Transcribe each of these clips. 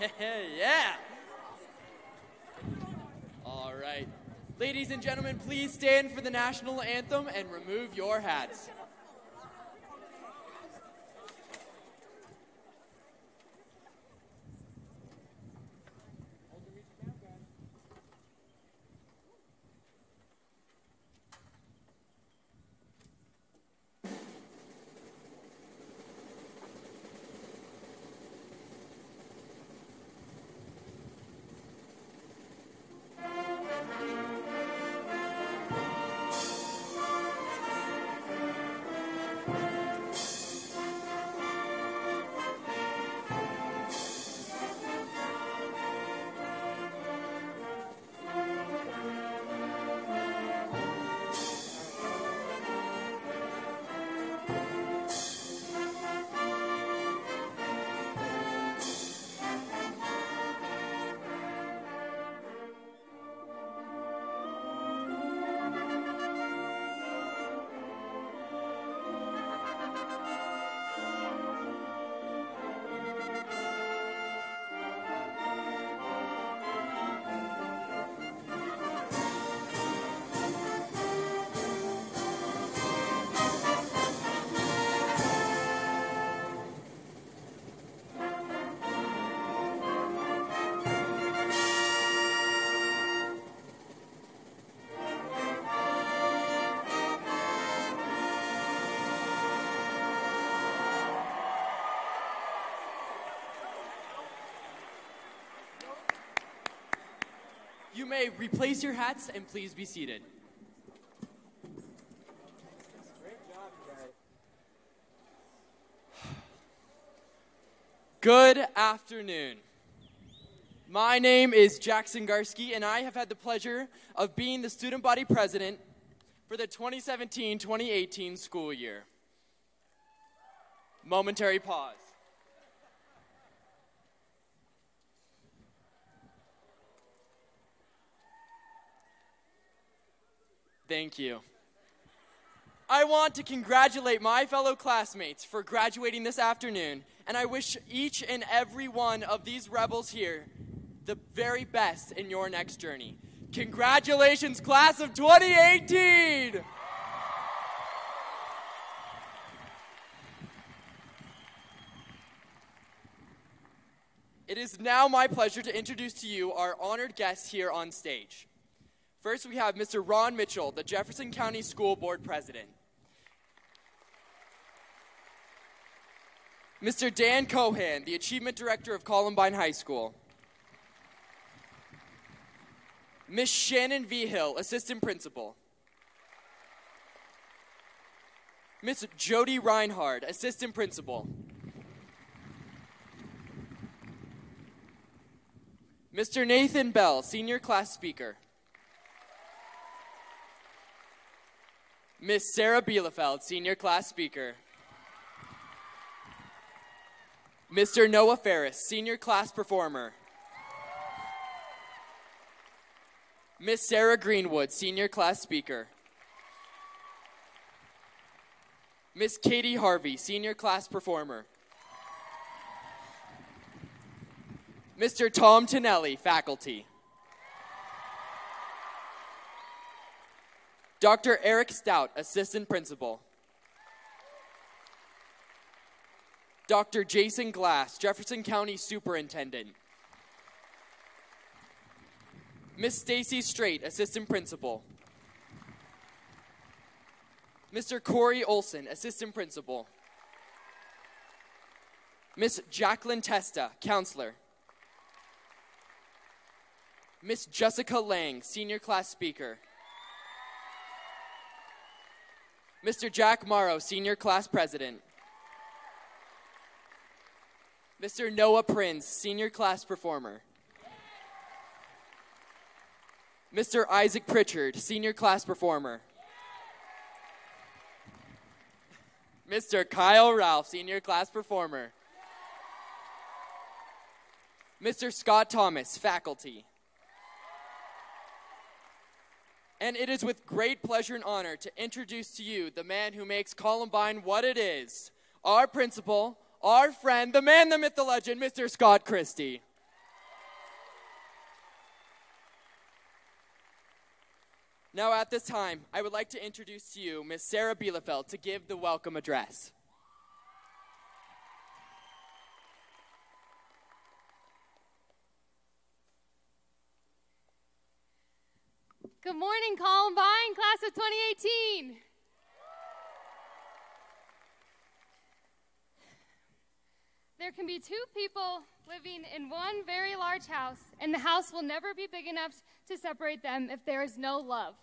Yeah. All right. Ladies and gentlemen, please stand for the national anthem and remove your hats. You may replace your hats and please be seated. Great job, guys. Good afternoon. My name is Jackson Garski, and I have had the pleasure of being the student body president for the 2017-2018 school year. Momentary pause. Thank you. I want to congratulate my fellow classmates for graduating this afternoon, and I wish each and every one of these rebels here the very best in your next journey. Congratulations, class of 2018! It is now my pleasure to introduce to you our honored guests here on stage. First, we have Mr. Ron Mitchell, the Jefferson County School Board President. Mr. Dan Cohan, the Achievement Director of Columbine High School. Ms. Shannon Vigil, Assistant Principal. Ms. Jody Reinhard, Assistant Principal. Mr. Nathan Bell, Senior Class Speaker. Ms. Sarah Bielefeld, Senior Class Speaker. Mr. Noah Ferris, Senior Class Performer. Ms. Sarah Greenwood, Senior Class Speaker. Ms. Katie Harvey, Senior Class Performer. Mr. Tom Tonelli, Faculty. Dr. Eric Stout, Assistant Principal. Dr. Jason Glass, Jefferson County Superintendent. Ms. Stacy Straight, Assistant Principal. Mr. Corey Olson, Assistant Principal. Ms. Jacqueline Testa, Counselor. Ms. Jessica Lang, Senior Class Speaker. Mr. Jack Morrow, Senior Class President. Mr. Noah Prinz, Senior Class Performer. Mr. Isaac Pritchard, Senior Class Performer. Mr. Kyle Ralph, Senior Class Performer. Mr. Scott Thomas, Faculty. And it is with great pleasure and honor to introduce to you the man who makes Columbine what it is, our principal, our friend, the man, the myth, the legend, Mr. Scott Christie. Now at this time, I would like to introduce to you Ms. Sarah Bielefeld to give the welcome address. Good morning, Columbine, class of 2018. There can be two people living in one very large house, and the house will never be big enough to separate them if there is no love.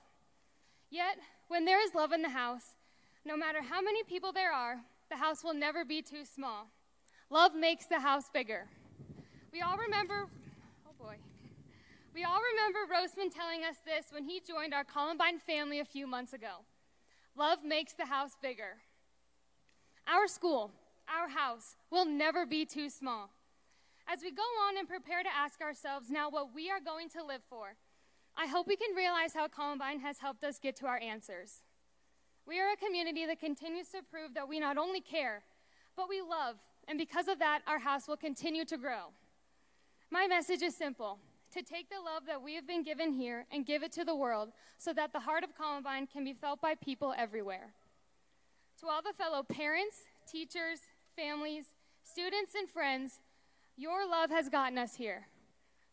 Yet, when there is love in the house, no matter how many people there are, the house will never be too small. Love makes the house bigger. We all remember Roseman telling us this when he joined our Columbine family a few months ago. Love makes the house bigger. Our school, our house, will never be too small. As we go on and prepare to ask ourselves now what we are going to live for, I hope we can realize how Columbine has helped us get to our answers. We are a community that continues to prove that we not only care, but we love, and because of that, our house will continue to grow. My message is simple: to take the love that we have been given here and give it to the world so that the heart of Columbine can be felt by people everywhere. To all the fellow parents, teachers, families, students, and friends, your love has gotten us here.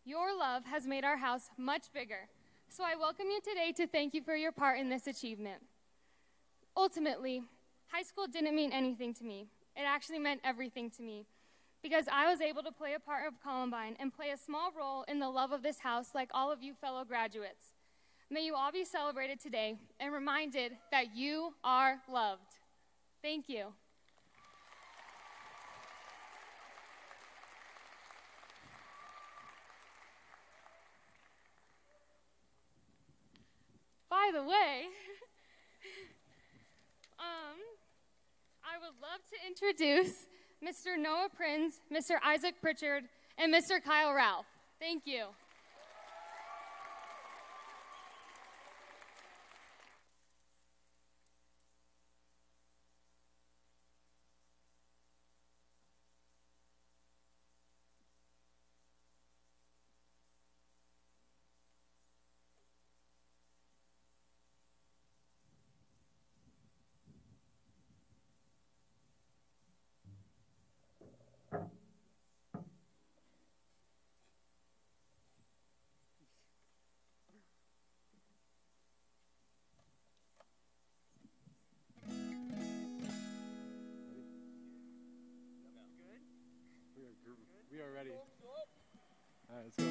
Your love has made our house much bigger. So I welcome you today to thank you for your part in this achievement. Ultimately, high school didn't mean anything to me. It actually meant everything to me, because I was able to play a part of Columbine and play a small role in the love of this house like all of you fellow graduates. May you all be celebrated today and reminded that you are loved. Thank you. By the way, I would love to introduce Mr. Noah Prinz, Mr. Isaac Pritchard, and Mr. Kyle Ralph. Thank you. We are ready. All right, let's go.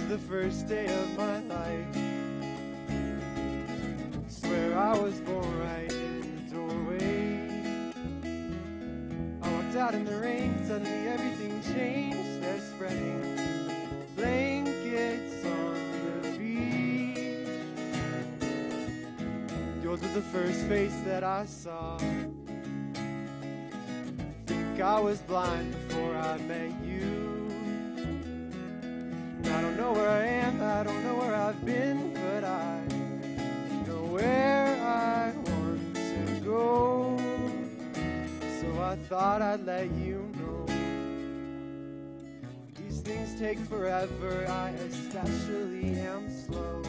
The first day of my life, swear I was born right in the doorway. I walked out in the rain, suddenly everything changed. They're spreading blankets on the beach. Yours was the first face that I saw. Think I was blind before I met you. I don't know where I am, I don't know where I've been, but I know where I want to go. So I thought I'd let you know. These things take forever, I especially am slow.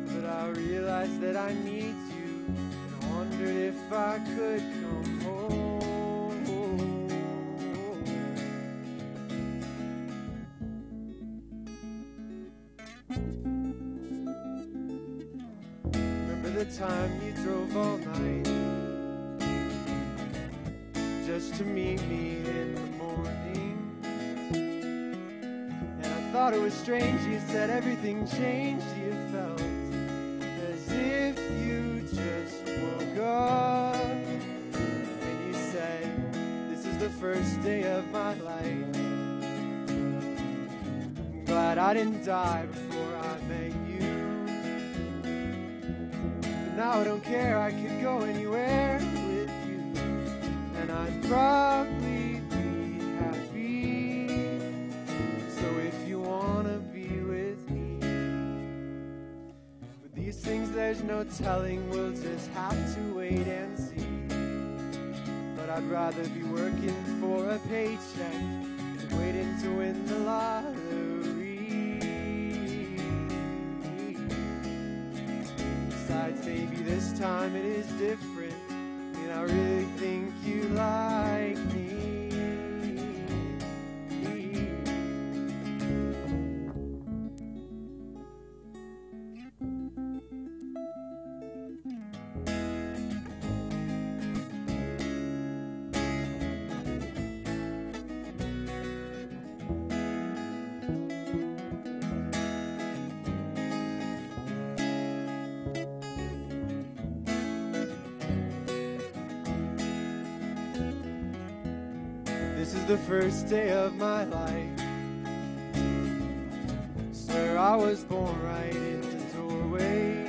But I realized that I need you, and I wondered if I could come home. The time you drove all night just to meet me in the morning, and I thought it was strange. You said everything changed. You felt as if you just woke up. And you said, this is the first day of my life. I'm glad I didn't die before I met you. But now I don't care, I could go anywhere with you. And I'd probably be happy. So if you wanna be with me, with these things there's no telling, we'll just have to wait and see. But I'd rather be working for a paycheck than waiting to win the lottery. Besides, maybe this time it is different. I mean, I really think you like me. This is the first day of my life. Swear I was born right in the doorway.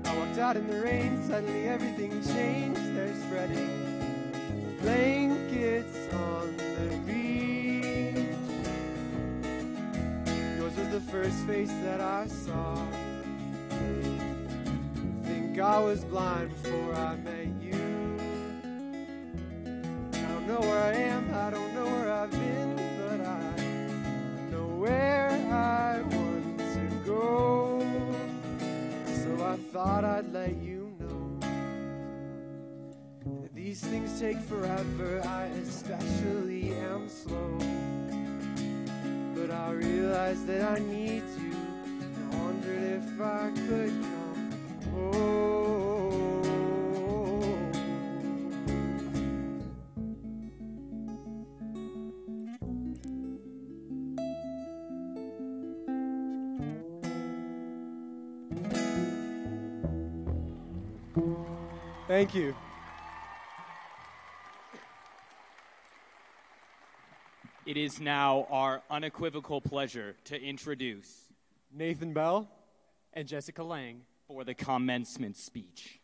I walked out in the rain, suddenly everything changed. They're spreading blankets on the beach. Yours was the first face that I saw. I think I was blind before I met you. I don't know where I am, I don't know where I've been, but I know where I want to go. So I thought I'd let you know that these things take forever, I especially am slow. But I realized that I need you, and I wondered if I could come home. Thank you. It is now our unequivocal pleasure to introduce Nathan Bell and Jessica Lang for the commencement speech.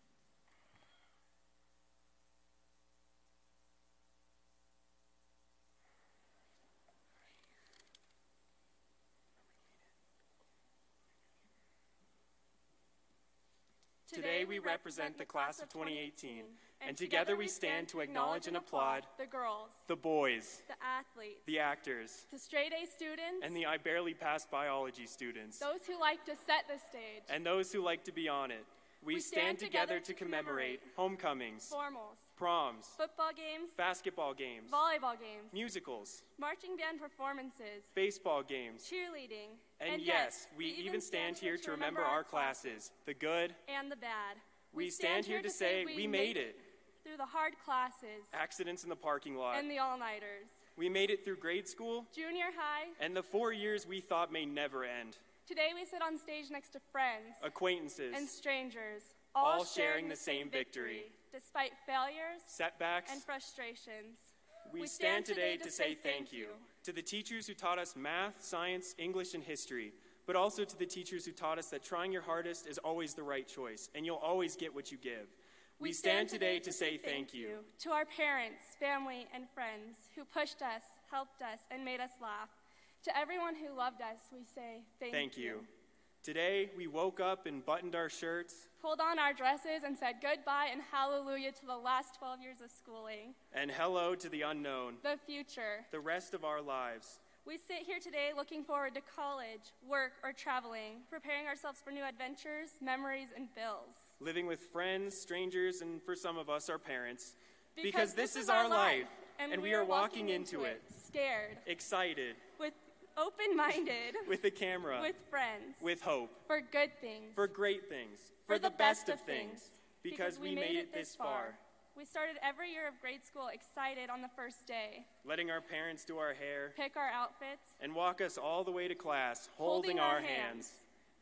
Today we represent the class of 2018, and together we stand to acknowledge and applaud the girls, the boys, the athletes, the actors, the straight-A students, and the I barely passed biology students, those who like to set the stage, and those who like to be on it. We stand together to commemorate homecomings, formals, proms, football games, basketball games, volleyball games, musicals, marching band performances, baseball games, cheerleading, and yes, we even stand here to remember our classes, the good and the bad. We stand here to say we made it. Through the hard classes, Accidents in the parking lot. and the all-nighters, We made it through grade school junior high. and the 4 years we thought may never end. Today we sit on stage next to friends Acquaintances, and strangers, all sharing the same victory. Despite failures setbacks. and frustrations, We stand today to say thank you to the teachers who taught us math, science, English, and history, but also to the teachers who taught us that trying your hardest is always the right choice, and you'll always get what you give. We stand today to say thank you to our parents, family, and friends who pushed us, helped us, and made us laugh. To everyone who loved us, we say thank you. Today, we woke up and buttoned our shirts, pulled on our dresses, and said goodbye and hallelujah to the last 12 years of schooling, and hello to the unknown, the future, the rest of our lives. We sit here today looking forward to college, work, or traveling, preparing ourselves for new adventures, memories, and bills. Living with friends, strangers, and for some of us, our parents. Because this is our life, and we are walking into it. Scared. Excited. With open-minded. With a camera. With friends. With hope. For good things. For great things. For the best of things. Because we made it this far. We started every year of grade school excited on the first day, letting our parents do our hair, pick our outfits, and walk us all the way to class, holding our hands.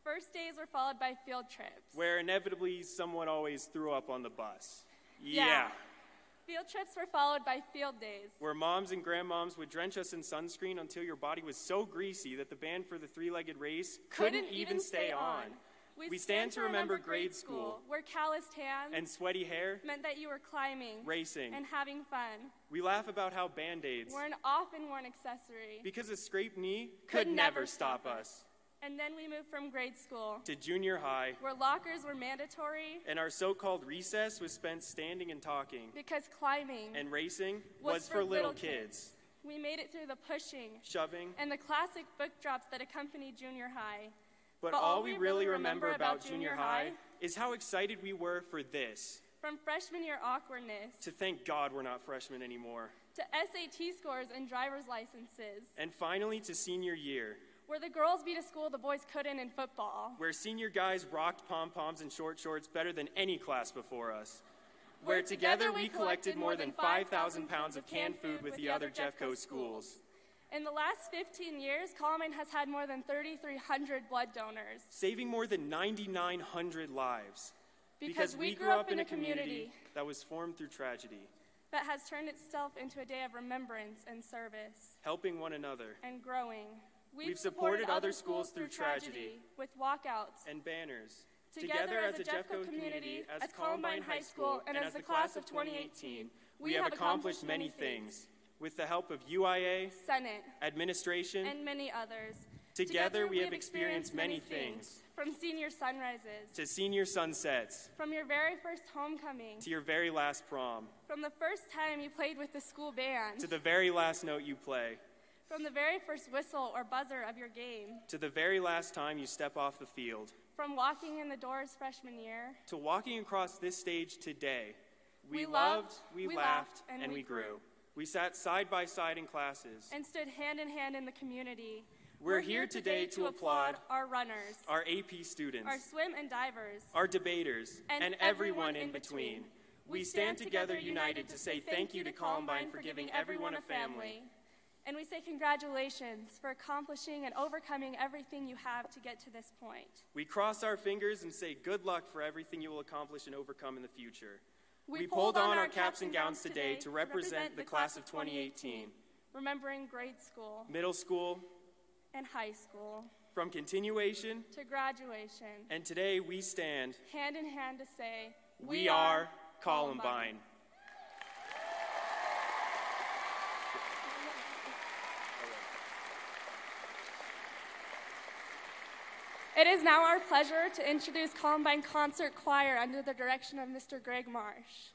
First days were followed by field trips, where inevitably someone always threw up on the bus. Yeah. Field trips were followed by field days, where moms and grandmoms would drench us in sunscreen until your body was so greasy that the band for the three-legged race couldn't even stay on. We stand to remember grade school, where calloused hands and sweaty hair meant that you were climbing, racing, and having fun. We laugh about how Band-Aids were an often worn accessory, because a scraped knee could never stop us. And then we moved from grade school to junior high, where lockers were mandatory, and our so-called recess was spent standing and talking, because climbing and racing was for little kids. We made it through the pushing, shoving, and the classic book drops that accompanied junior high. But all we really remember about junior high is how excited we were for this. From freshman year awkwardness, to thank God we're not freshmen anymore, to SAT scores and driver's licenses, and finally to senior year, where the girls beat a school the boys couldn't in football, where senior guys rocked pom-poms and short shorts better than any class before us, where together we collected more than 5,000 pounds of canned food with the other Jeffco schools. In the last 15 years, Columbine has had more than 3,300 blood donors, saving more than 9,900 lives. Because we grew up in a community that was formed through tragedy, that has turned itself into a day of remembrance and service, helping one another, and growing. We've supported other schools through tragedy, with walkouts and banners. Together as a Jeffco community, as Columbine High School, and as the class of 2018, we have accomplished many things. With the help of UIA, Senate, administration, and many others. Together we have experienced many things. From senior sunrises to senior sunsets. From your very first homecoming to your very last prom. From the first time you played with the school band to the very last note you play. From the very first whistle or buzzer of your game to the very last time you step off the field. From walking in the doors freshman year to walking across this stage today. We loved, we laughed, and we grew. We sat side by side in classes and stood hand in hand in the community. We're here today to applaud our runners, our AP students, our swim and divers, our debaters, and everyone in between. We stand together united to say thank you to Columbine for giving everyone a family. And we say congratulations for accomplishing and overcoming everything you have to get to this point. We cross our fingers and say good luck for everything you will accomplish and overcome in the future. We pulled on our caps and gowns today to represent the class of 2018. Remembering grade school, middle school, and high school. From continuation to graduation. And today we stand hand in hand to say, we are Columbine. It is now our pleasure to introduce Columbine Concert Choir under the direction of Mr. Greg Marsh.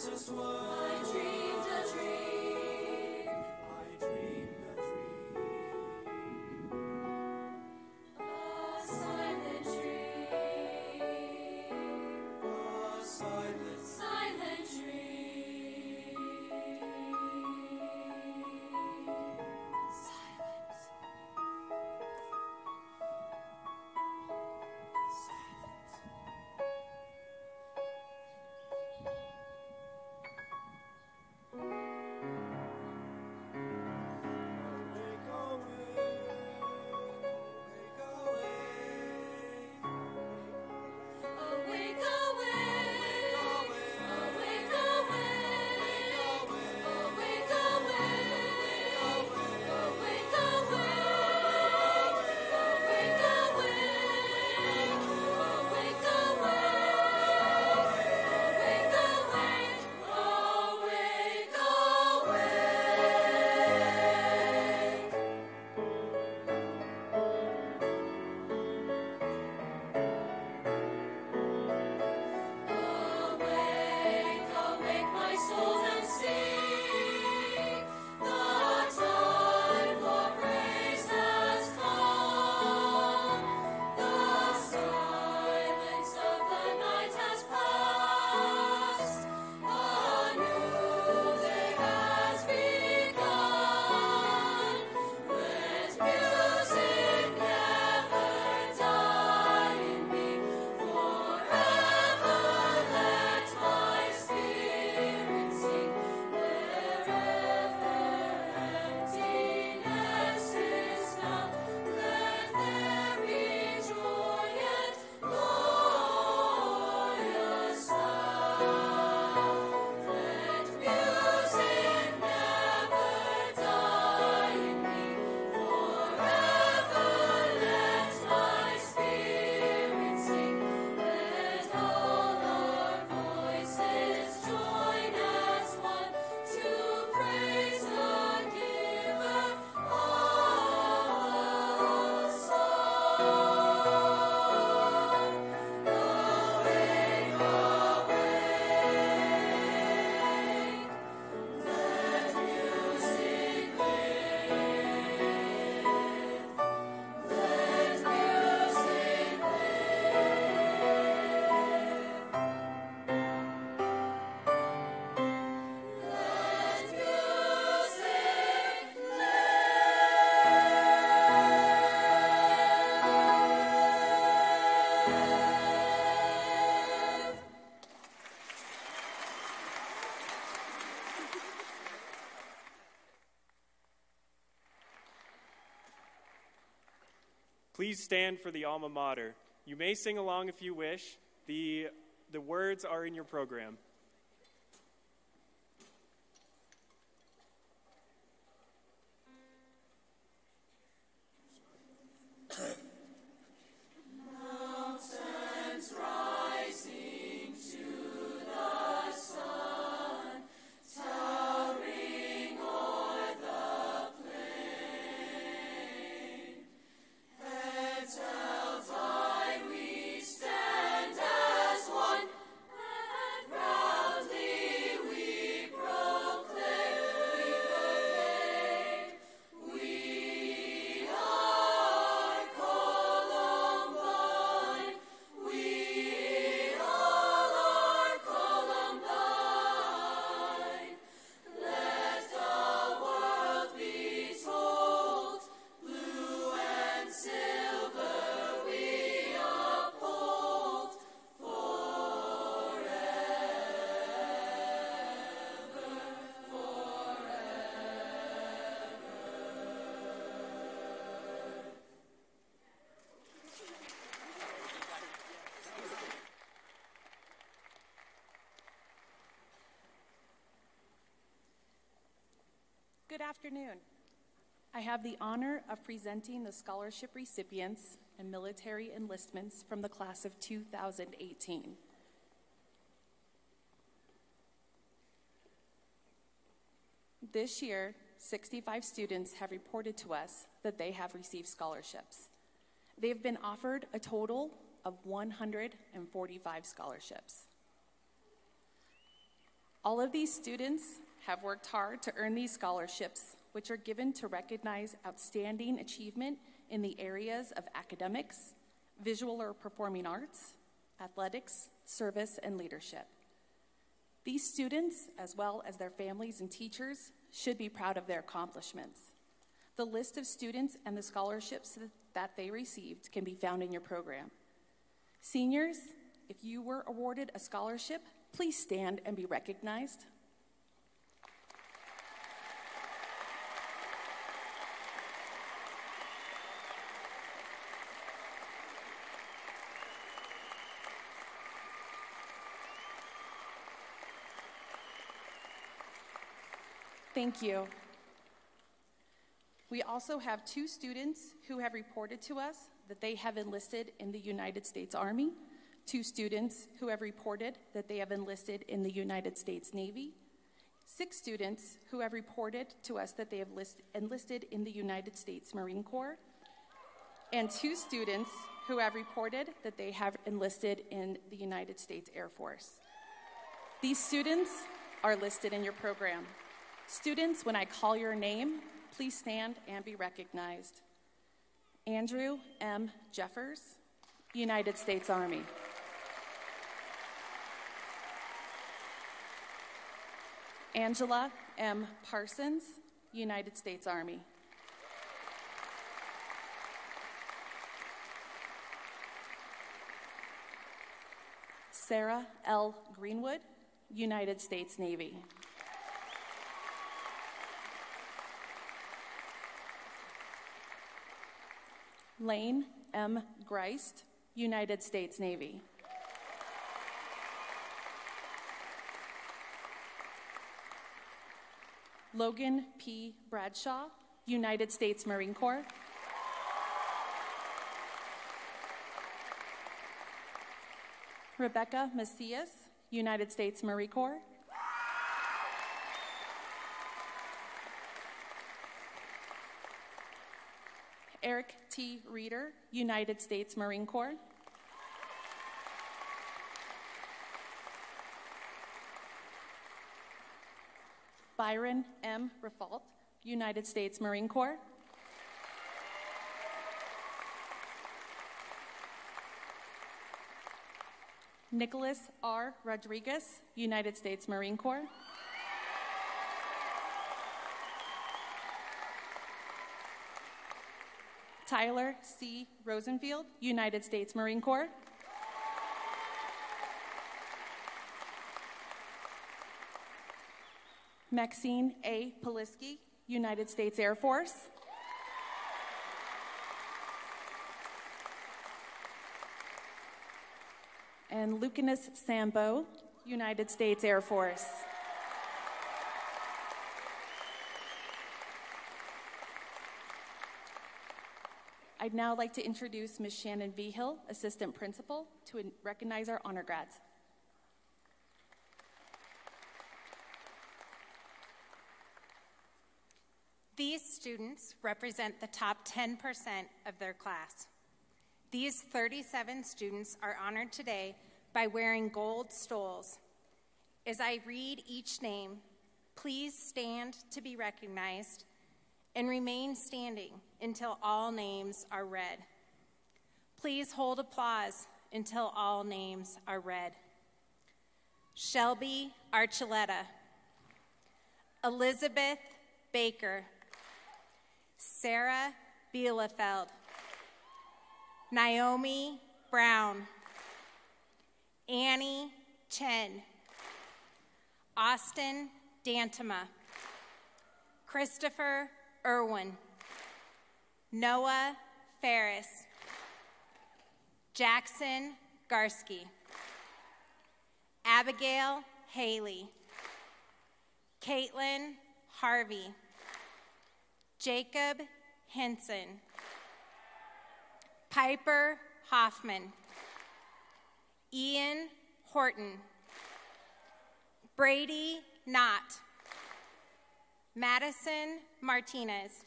just one. I dreamed a dream. I dreamed a dream. A silent dream. A silent dream. Silent. Please stand for the alma mater. You may sing along if you wish. The words are in your program. Mountains rising to the sun, towering o'er the plain. Heads held high, we stand as one, and proudly we proclaim, we are Columbine, we all are Columbine. Let the world be told, blue and silver we uphold Good afternoon. I have the honor of presenting the scholarship recipients and military enlistments from the class of 2018. This year, 65 students have reported to us that they have received scholarships. They have been offered a total of 145 scholarships. All of these students have worked hard to earn these scholarships, which are given to recognize outstanding achievement in the areas of academics, visual or performing arts, athletics, service, and leadership. These students, as well as their families and teachers, should be proud of their accomplishments. The list of students and the scholarships that they received can be found in your program. Seniors, if you were awarded a scholarship, please stand and be recognized. Thank you. We also have 2 students who have reported to us that they have enlisted in the United States Army, 2 students who have reported that they have enlisted in the United States Navy, 6 students who have reported to us that they have enlisted in the United States Marine Corps, and 2 students who have reported that they have enlisted in the United States Air Force. These students are listed in your program. Students, when I call your name, please stand and be recognized. Andrew M. Jeffers, United States Army. Angela M. Parsons, United States Army. Sarah L. Greenwood, United States Navy. Lane M. Greist, United States Navy. Logan P. Bradshaw, United States Marine Corps. Rebecca Macias, United States Marine Corps. Eric T. Reeder, United States Marine Corps. Byron M. Rafalt, United States Marine Corps. Nicholas R. Rodriguez, United States Marine Corps. Tyler C. Rosenfield, United States Marine Corps. Maxine A. Poliski, United States Air Force. And Lucanus Sambo, United States Air Force. I'd now like to introduce Ms. Shannon Vigil, Assistant Principal, to recognize our honor grads. These students represent the top 10% of their class. These 37 students are honored today by wearing gold stoles. As I read each name, please stand to be recognized and remain standing until all names are read. Please hold applause until all names are read. Shelby Archuleta, Elizabeth Baker, Sarah Bielefeld, Naomi Brown, Annie Chen, Austin Dantema, Christopher Irwin, Noah Ferris, Jackson Garsky, Abigail Haley, Caitlin Harvey, Jacob Henson, Piper Hoffman, Ian Horton, Brady Knott, Madison Martinez,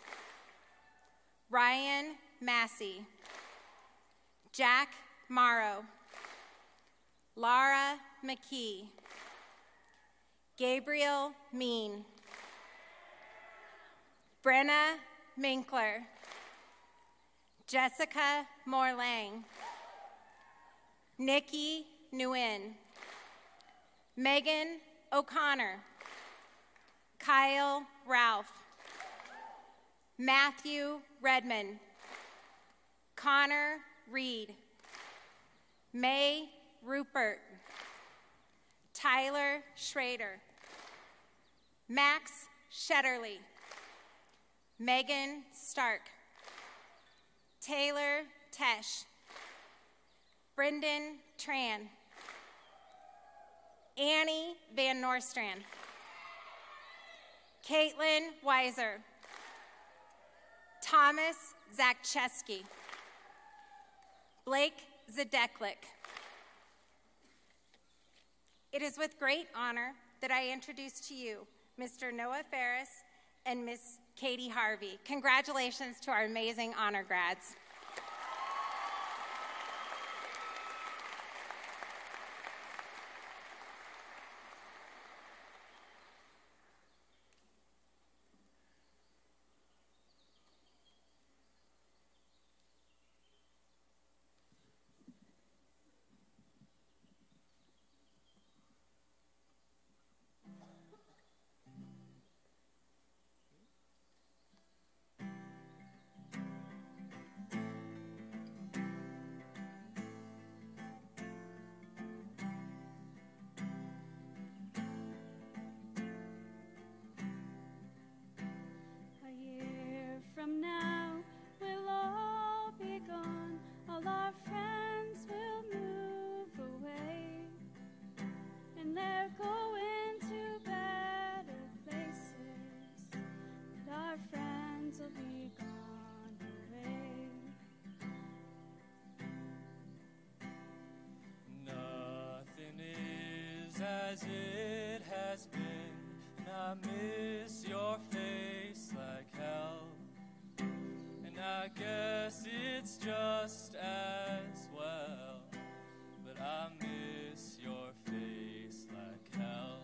Ryan Massey, Jack Morrow, Laura McKee, Gabriel Mean, Brenna Minkler, Jessica Morlang, Nikki Nguyen, Megan O'Connor, Kyle Ralph, Matthew Redmond, Connor Reed, May Rupert, Tyler Schrader, Max Shetterly, Megan Stark, Taylor Tesh, Brendan Tran, Annie Van Nostrand, Caitlin Weiser, Thomas Zakcheski, Blake Zadeklik. It is with great honor that I introduce to you Mr. Noah Ferris and Miss Katie Harvey. Congratulations to our amazing honor grads. From now, we'll all be gone. All our friends will move away, and they're going to better places. But our friends will be gone away. Nothing is as it has been, and I miss your face like hell. I guess it's just as well, but I miss your face like hell.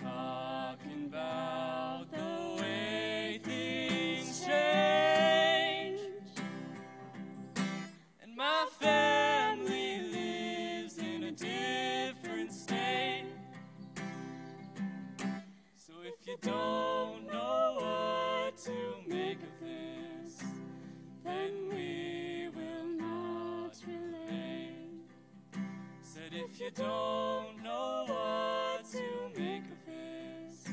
Talking about the way things change, and my family lives in a different state. So if you don't know what to make of this, then we will not relate. Said if you don't know what to make of this,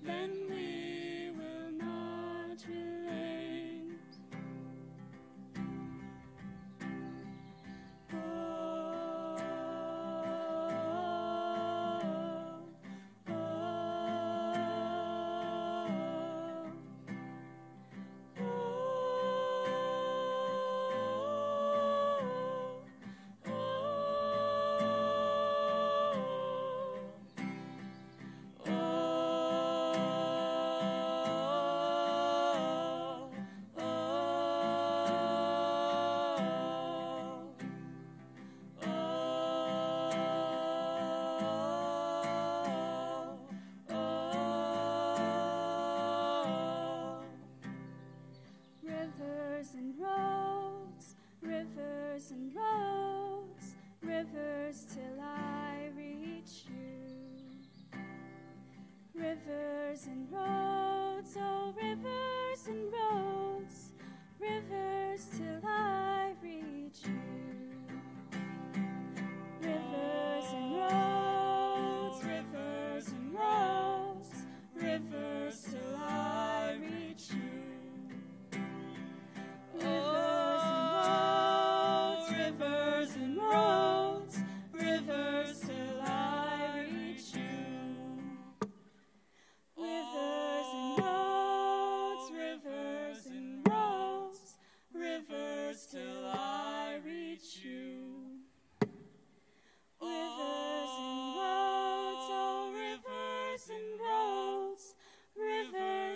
then we will not relate.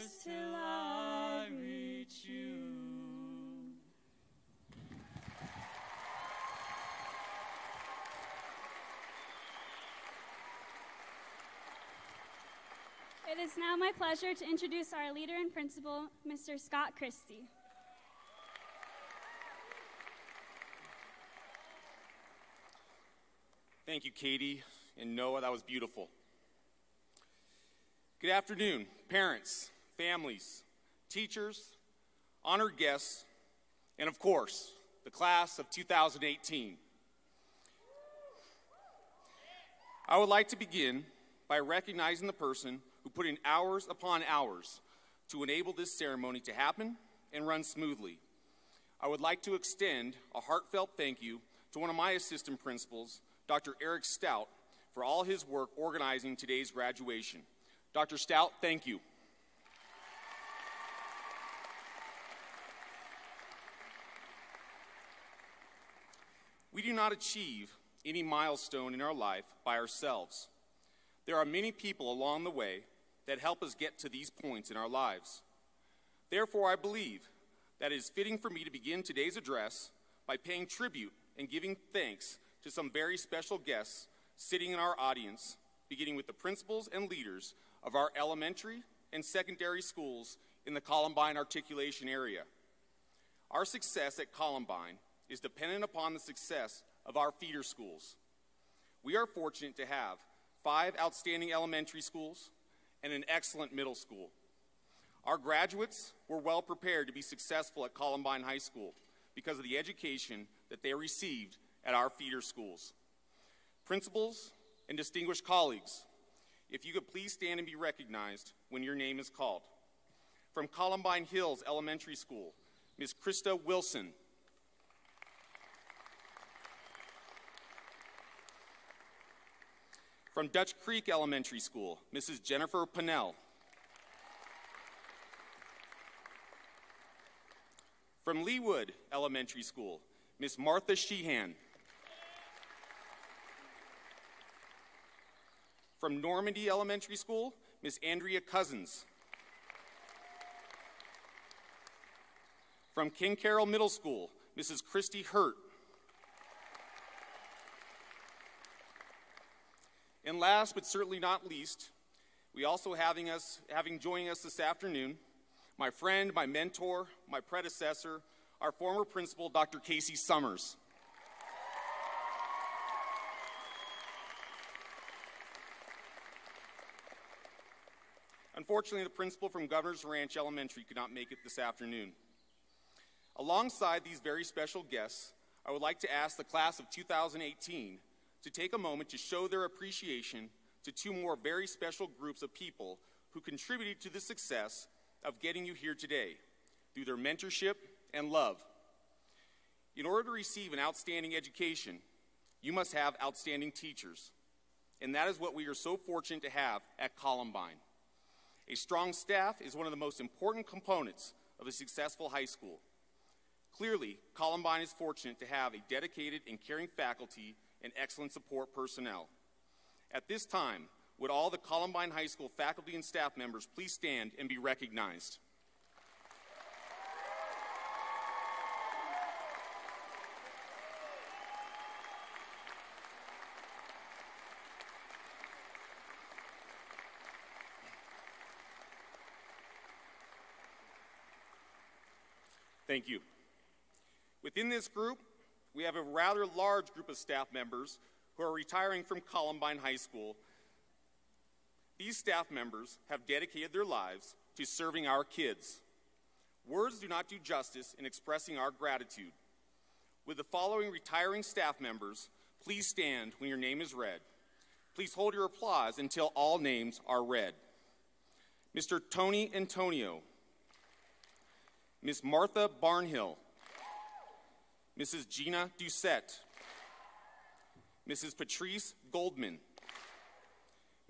yours till I reach you. It is now my pleasure to introduce our leader and principal, Mr. Scott Christie. Thank you, Katie and Noah. That was beautiful. Good afternoon, parents, families, teachers, honored guests, and of course, the class of 2018. I would like to begin by recognizing the person who put in hours upon hours to enable this ceremony to happen and run smoothly. I would like to extend a heartfelt thank you to one of my assistant principals, Dr. Eric Stout, for all his work organizing today's graduation. Dr. Stout, thank you. We do not achieve any milestone in our life by ourselves. There are many people along the way that help us get to these points in our lives. Therefore, I believe that it is fitting for me to begin today's address by paying tribute and giving thanks to some very special guests sitting in our audience, beginning with the principals and leaders of our elementary and secondary schools in the Columbine articulation area. Our success at Columbine is dependent upon the success of our feeder schools. We are fortunate to have 5 outstanding elementary schools and an excellent middle school. Our graduates were well prepared to be successful at Columbine High School because of the education that they received at our feeder schools. Principals and distinguished colleagues, if you could please stand and be recognized when your name is called. From Columbine Hills Elementary School, Ms. Krista Wilson. From Dutch Creek Elementary School, Mrs. Jennifer Pennell. From Leawood Elementary School, Ms. Martha Sheehan. From Normandy Elementary School, Ms. Andrea Cousins. From King Carroll Middle School, Mrs. Christy Hurt. And last but certainly not least, we also having joining us this afternoon, my friend, my mentor, my predecessor, our former principal, Dr. Casey Summers. Unfortunately, the principal from Governor's Ranch Elementary could not make it this afternoon. Alongside these very special guests, I would like to ask the class of 2018 to take a moment to show their appreciation to 2 more very special groups of people who contributed to the success of getting you here today through their mentorship and love. In order to receive an outstanding education, you must have outstanding teachers, and that is what we are so fortunate to have at Columbine. A strong staff is one of the most important components of a successful high school. Clearly, Columbine is fortunate to have a dedicated and caring faculty and excellent support personnel. At this time, would all the Columbine High School faculty and staff members please stand and be recognized? Thank you. Within this group, we have a rather large group of staff members who are retiring from Columbine High School. These staff members have dedicated their lives to serving our kids. Words do not do justice in expressing our gratitude. With the following retiring staff members, please stand when your name is read. Please hold your applause until all names are read. Mr. Tony Antonio, Ms. Martha Barnhill, Mrs. Gina Doucette, Mrs. Patrice Goldman,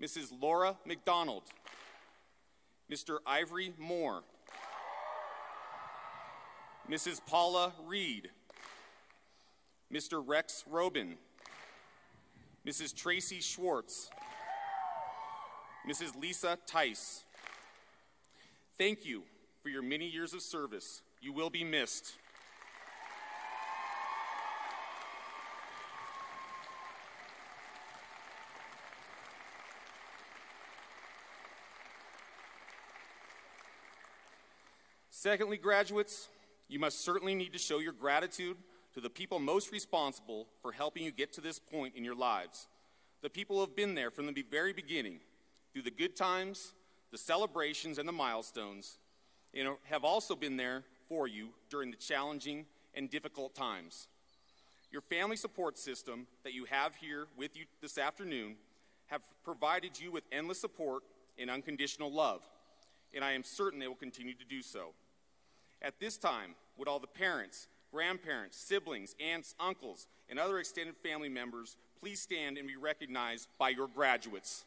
Mrs. Laura McDonald, Mr. Ivory Moore, Mrs. Paula Reed, Mr. Rex Robin, Mrs. Tracy Schwartz, Mrs. Lisa Tice. Thank you for your many years of service. You will be missed. Secondly, graduates, you must certainly need to show your gratitude to the people most responsible for helping you get to this point in your lives. The people who have been there from the very beginning, through the good times, the celebrations, and the milestones, and have also been there for you during the challenging and difficult times. Your family support system that you have here with you this afternoon have provided you with endless support and unconditional love, and I am certain they will continue to do so. At this time, would all the parents, grandparents, siblings, aunts, uncles, and other extended family members please stand and be recognized by your graduates.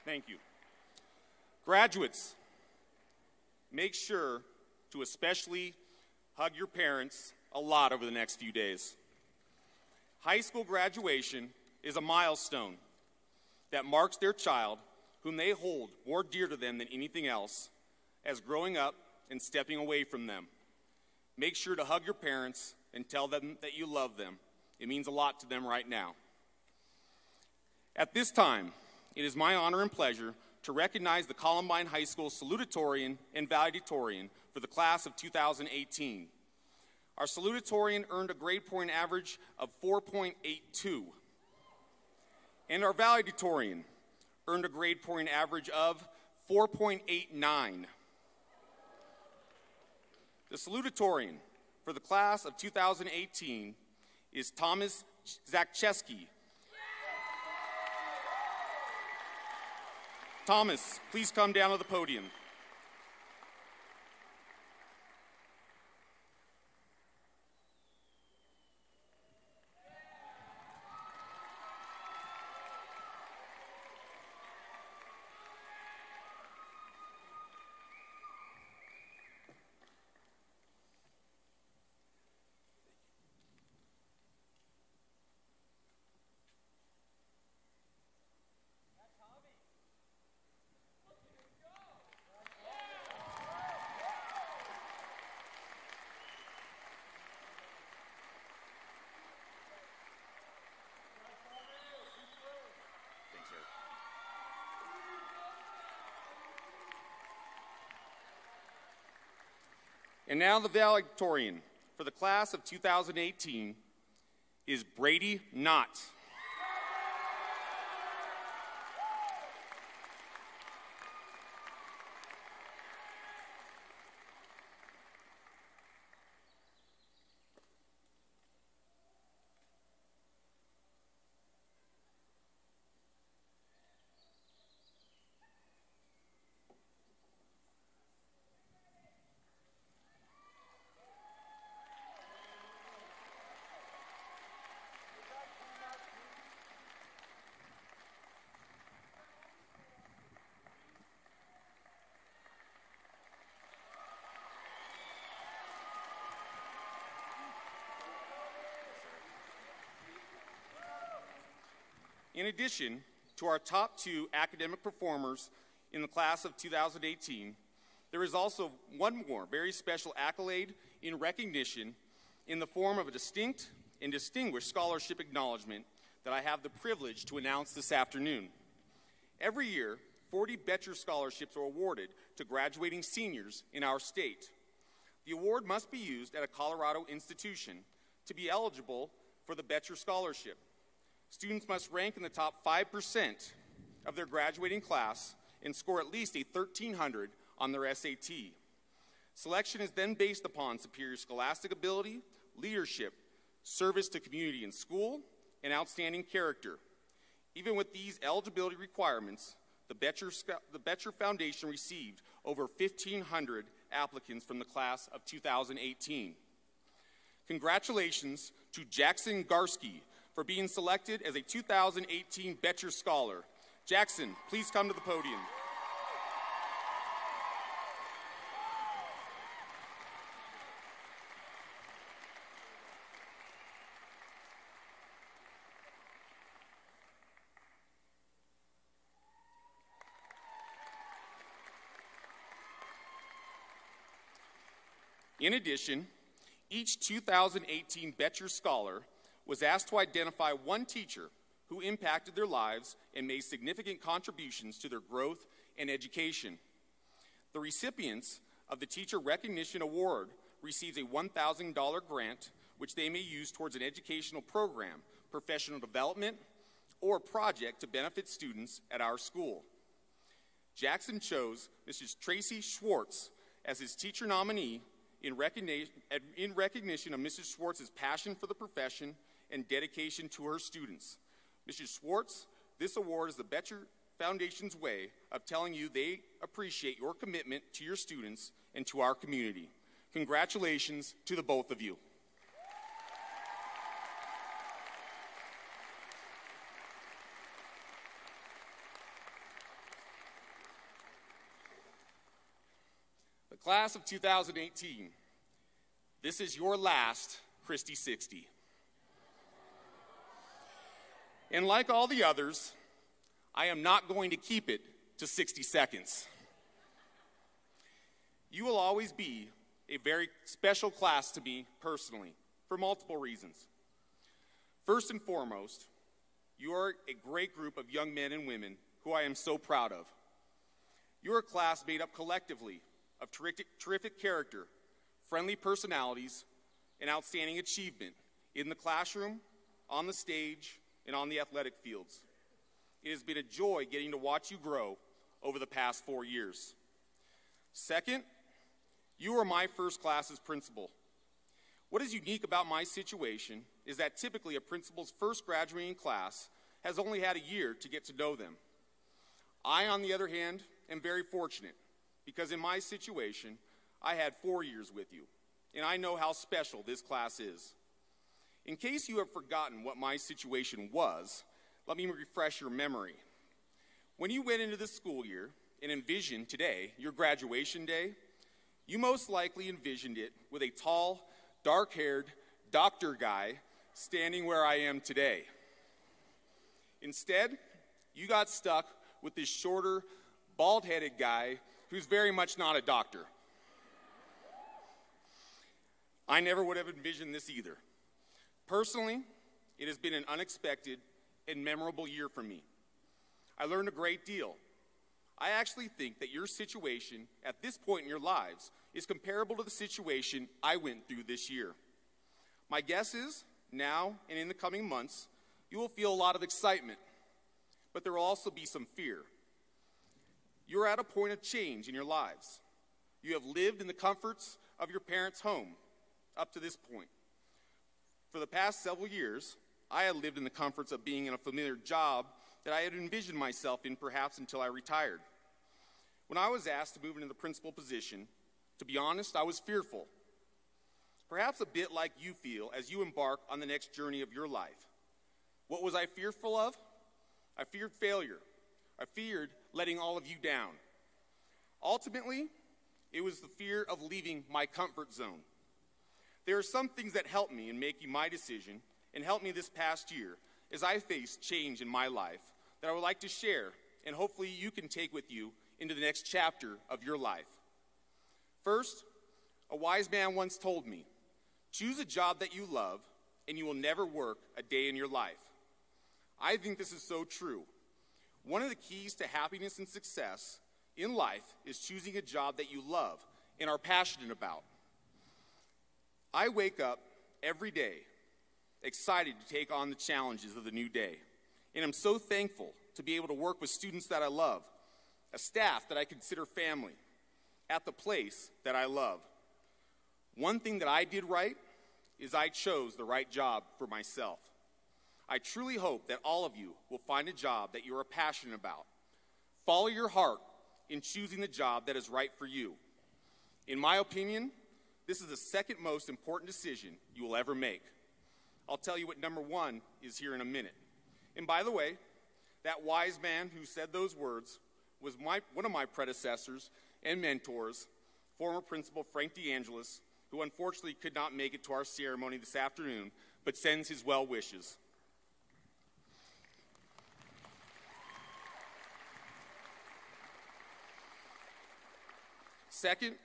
Thank you. Graduates, make sure to especially hug your parents a lot over the next few days. High school graduation is a milestone that marks their child, whom they hold more dear to them than anything else, as growing up and stepping away from them. Make sure to hug your parents and tell them that you love them. It means a lot to them right now. At this time, it is my honor and pleasure to recognize the Columbine High School salutatorian and valedictorian for the class of 2018. Our salutatorian earned a grade point average of 4.82, and our valedictorian earned a grade point average of 4.89. The salutatorian for the class of 2018 is Thomas Zakcheski. Thomas, please come down to the podium. And now the valedictorian for the class of 2018 is Brady Knott. In addition to our top two academic performers in the class of 2018, there is also one more very special accolade in recognition in the form of a distinct and distinguished scholarship acknowledgement that I have the privilege to announce this afternoon. Every year, 40 Betcher scholarships are awarded to graduating seniors in our state. The award must be used at a Colorado institution to be eligible for the Betcher scholarship. Students must rank in the top 5% of their graduating class and score at least a 1300 on their SAT. Selection is then based upon superior scholastic ability, leadership, service to community and school, and outstanding character. Even with these eligibility requirements, the Betcher Foundation received over 1,500 applicants from the class of 2018. Congratulations to Jackson Garski for being selected as a 2018 Betcher Scholar. Jackson, please come to the podium. In addition, each 2018 Betcher Scholar was asked to identify one teacher who impacted their lives and made significant contributions to their growth and education. The recipients of the Teacher Recognition Award receives a $1,000 grant, which they may use towards an educational program, professional development, or project to benefit students at our school. Jackson chose Mrs. Tracy Schwartz as his teacher nominee in recognition of Mrs. Schwartz's passion for the profession and dedication to her students. Mrs. Schwartz, this award is the Betcher Foundation's way of telling you they appreciate your commitment to your students and to our community. Congratulations to the both of you. The class of 2018, this is your last Christie 60. And like all the others, I am not going to keep it to 60 seconds. You will always be a very special class to me personally, for multiple reasons. First and foremost, you are a great group of young men and women who I am so proud of. You are a class made up collectively of terrific character, friendly personalities, and outstanding achievement in the classroom, on the stage, and on the athletic fields. It has been a joy getting to watch you grow over the past 4 years. Second, you are my first class's principal. What is unique about my situation is that typically a principal's first graduating class has only had a year to get to know them. I, on the other hand, am very fortunate because in my situation, I had 4 years with you, and I know how special this class is. In case you have forgotten what my situation was, let me refresh your memory. When you went into the school year and envisioned today, your graduation day, you most likely envisioned it with a tall, dark-haired doctor guy standing where I am today. Instead, you got stuck with this shorter, bald-headed guy who's very much not a doctor. I never would have envisioned this either. Personally, it has been an unexpected and memorable year for me. I learned a great deal. I actually think that your situation at this point in your lives is comparable to the situation I went through this year. My guess is, now and in the coming months, you will feel a lot of excitement, but there will also be some fear. You're at a point of change in your lives. You have lived in the comforts of your parents' home up to this point. For the past several years, I had lived in the comforts of being in a familiar job that I had envisioned myself in perhaps until I retired. When I was asked to move into the principal position, to be honest, I was fearful. Perhaps a bit like you feel as you embark on the next journey of your life. What was I fearful of? I feared failure. I feared letting all of you down. Ultimately, it was the fear of leaving my comfort zone. There are some things that helped me in making my decision and helped me this past year as I faced change in my life that I would like to share, and hopefully you can take with you into the next chapter of your life. First, a wise man once told me, choose a job that you love and you will never work a day in your life. I think this is so true. One of the keys to happiness and success in life is choosing a job that you love and are passionate about. I wake up every day excited to take on the challenges of the new day, and I'm so thankful to be able to work with students that I love, a staff that I consider family, at the place that I love. One thing that I did right is I chose the right job for myself. I truly hope that all of you will find a job that you are passionate about. Follow your heart in choosing the job that is right for you. In my opinion, this is the second most important decision you will ever make. I'll tell you what number one is here in a minute. And by the way, that wise man who said those words was one of my predecessors and mentors, former principal Frank DeAngelis, who unfortunately could not make it to our ceremony this afternoon, but sends his well wishes. Second,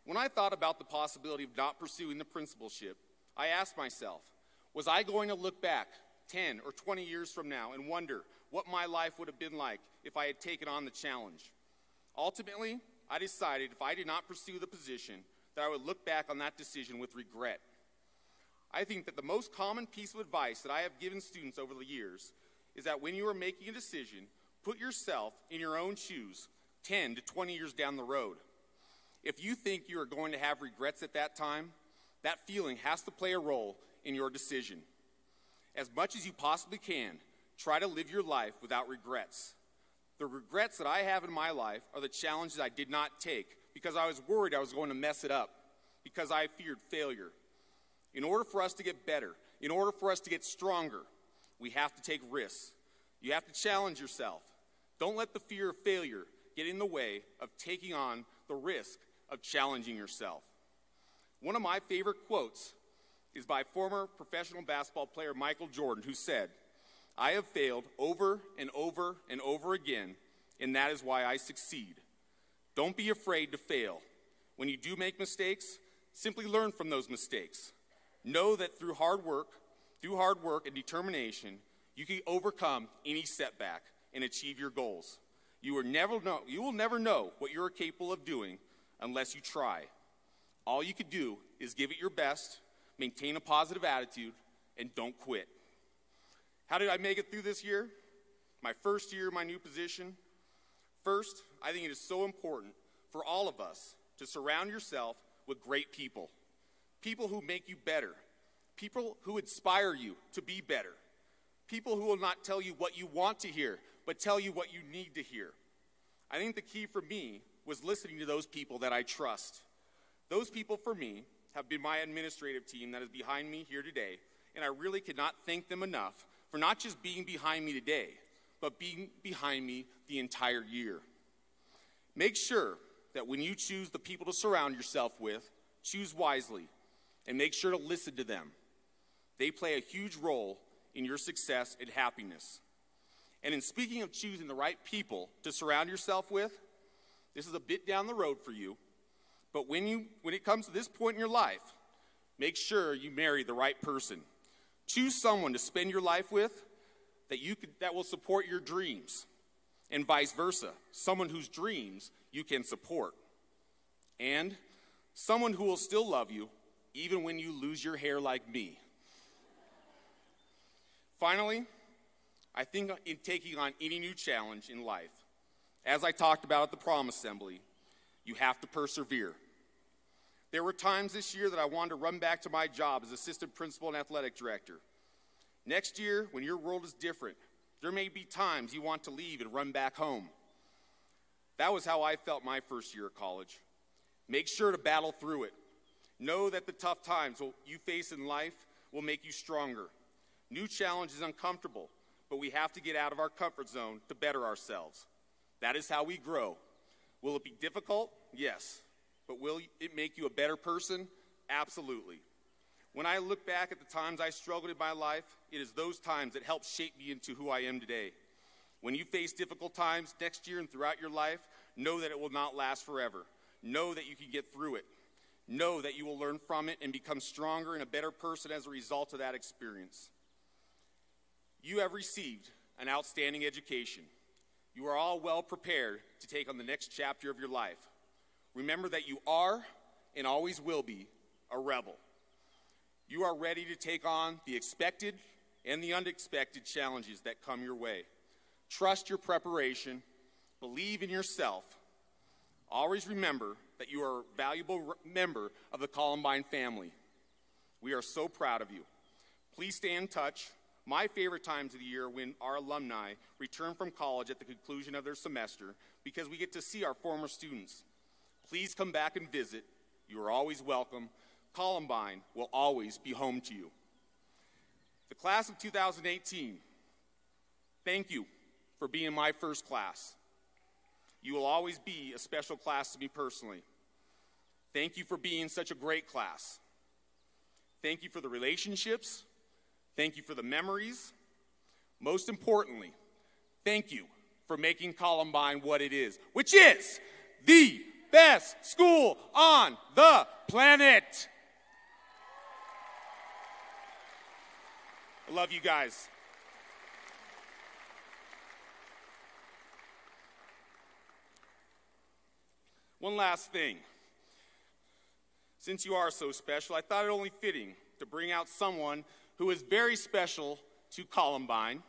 When I thought about the possibility of not pursuing the principalship, I asked myself, was I going to look back 10 or 20 years from now and wonder what my life would have been like if I had taken on the challenge? Ultimately, I decided if I did not pursue the position, that I would look back on that decision with regret. I think that the most common piece of advice that I have given students over the years is that when you are making a decision, put yourself in your own shoes 10 to 20 years down the road. If you think you are going to have regrets at that time, that feeling has to play a role in your decision. As much as you possibly can, try to live your life without regrets. The regrets that I have in my life are the challenges I did not take because I was worried I was going to mess it up, because I feared failure. In order for us to get better, in order for us to get stronger, we have to take risks. You have to challenge yourself. Don't let the fear of failure get in the way of taking on the risk of challenging yourself. One of my favorite quotes is by former professional basketball player Michael Jordan, who said, "I have failed over and over and over again, and that is why I succeed." Don't be afraid to fail. When you do make mistakes, simply learn from those mistakes. Know that through hard work and determination, you can overcome any setback and achieve your goals. You will never know what you're capable of doing unless you try. All you can do is give it your best, maintain a positive attitude, and don't quit. How did I make it through this year? My first year in my new position? First, I think it is so important for all of us to surround yourself with great people. People who make you better. People who inspire you to be better. People who will not tell you what you want to hear, but tell you what you need to hear. I think the key for me was listening to those people that I trust. Those people for me have been my administrative team that is behind me here today, and I really cannot thank them enough for not just being behind me today, but being behind me the entire year. Make sure that when you choose the people to surround yourself with, choose wisely, and make sure to listen to them. They play a huge role in your success and happiness. And in speaking of choosing the right people to surround yourself with, this is a bit down the road for you, but when it comes to this point in your life, make sure you marry the right person. Choose someone to spend your life with that will support your dreams, and vice versa, someone whose dreams you can support, and someone who will still love you even when you lose your hair like me. Finally, I think in taking on any new challenge in life, as I talked about at the prom assembly, you have to persevere. There were times this year that I wanted to run back to my job as assistant principal and athletic director. Next year, when your world is different, there may be times you want to leave and run back home. That was how I felt my first year at college. Make sure to battle through it. Know that the tough times you face in life will make you stronger. New challenge is uncomfortable, but we have to get out of our comfort zone to better ourselves. That is how we grow. Will it be difficult? Yes. But will it make you a better person? Absolutely. When I look back at the times I struggled in my life, it is those times that help shape me into who I am today. When you face difficult times next year and throughout your life, know that it will not last forever. Know that you can get through it. Know that you will learn from it and become stronger and a better person as a result of that experience. You have received an outstanding education. You are all well prepared to take on the next chapter of your life. Remember that you are and always will be a rebel. You are ready to take on the expected and the unexpected challenges that come your way. Trust your preparation. Believe in yourself. Always remember that you are a valuable member of the Columbine family. We are so proud of you. Please stay in touch. My favorite times of the year when our alumni return from college at the conclusion of their semester because we get to see our former students. Please come back and visit. You are always welcome. Columbine will always be home to you. The class of 2018, thank you for being my first class. You will always be a special class to me personally. Thank you for being such a great class. Thank you for the relationships. Thank you for the memories. Most importantly, thank you for making Columbine what it is, which is the best school on the planet. I love you guys. One last thing. Since you are so special, I thought it only fitting to bring out someone who is very special to Columbine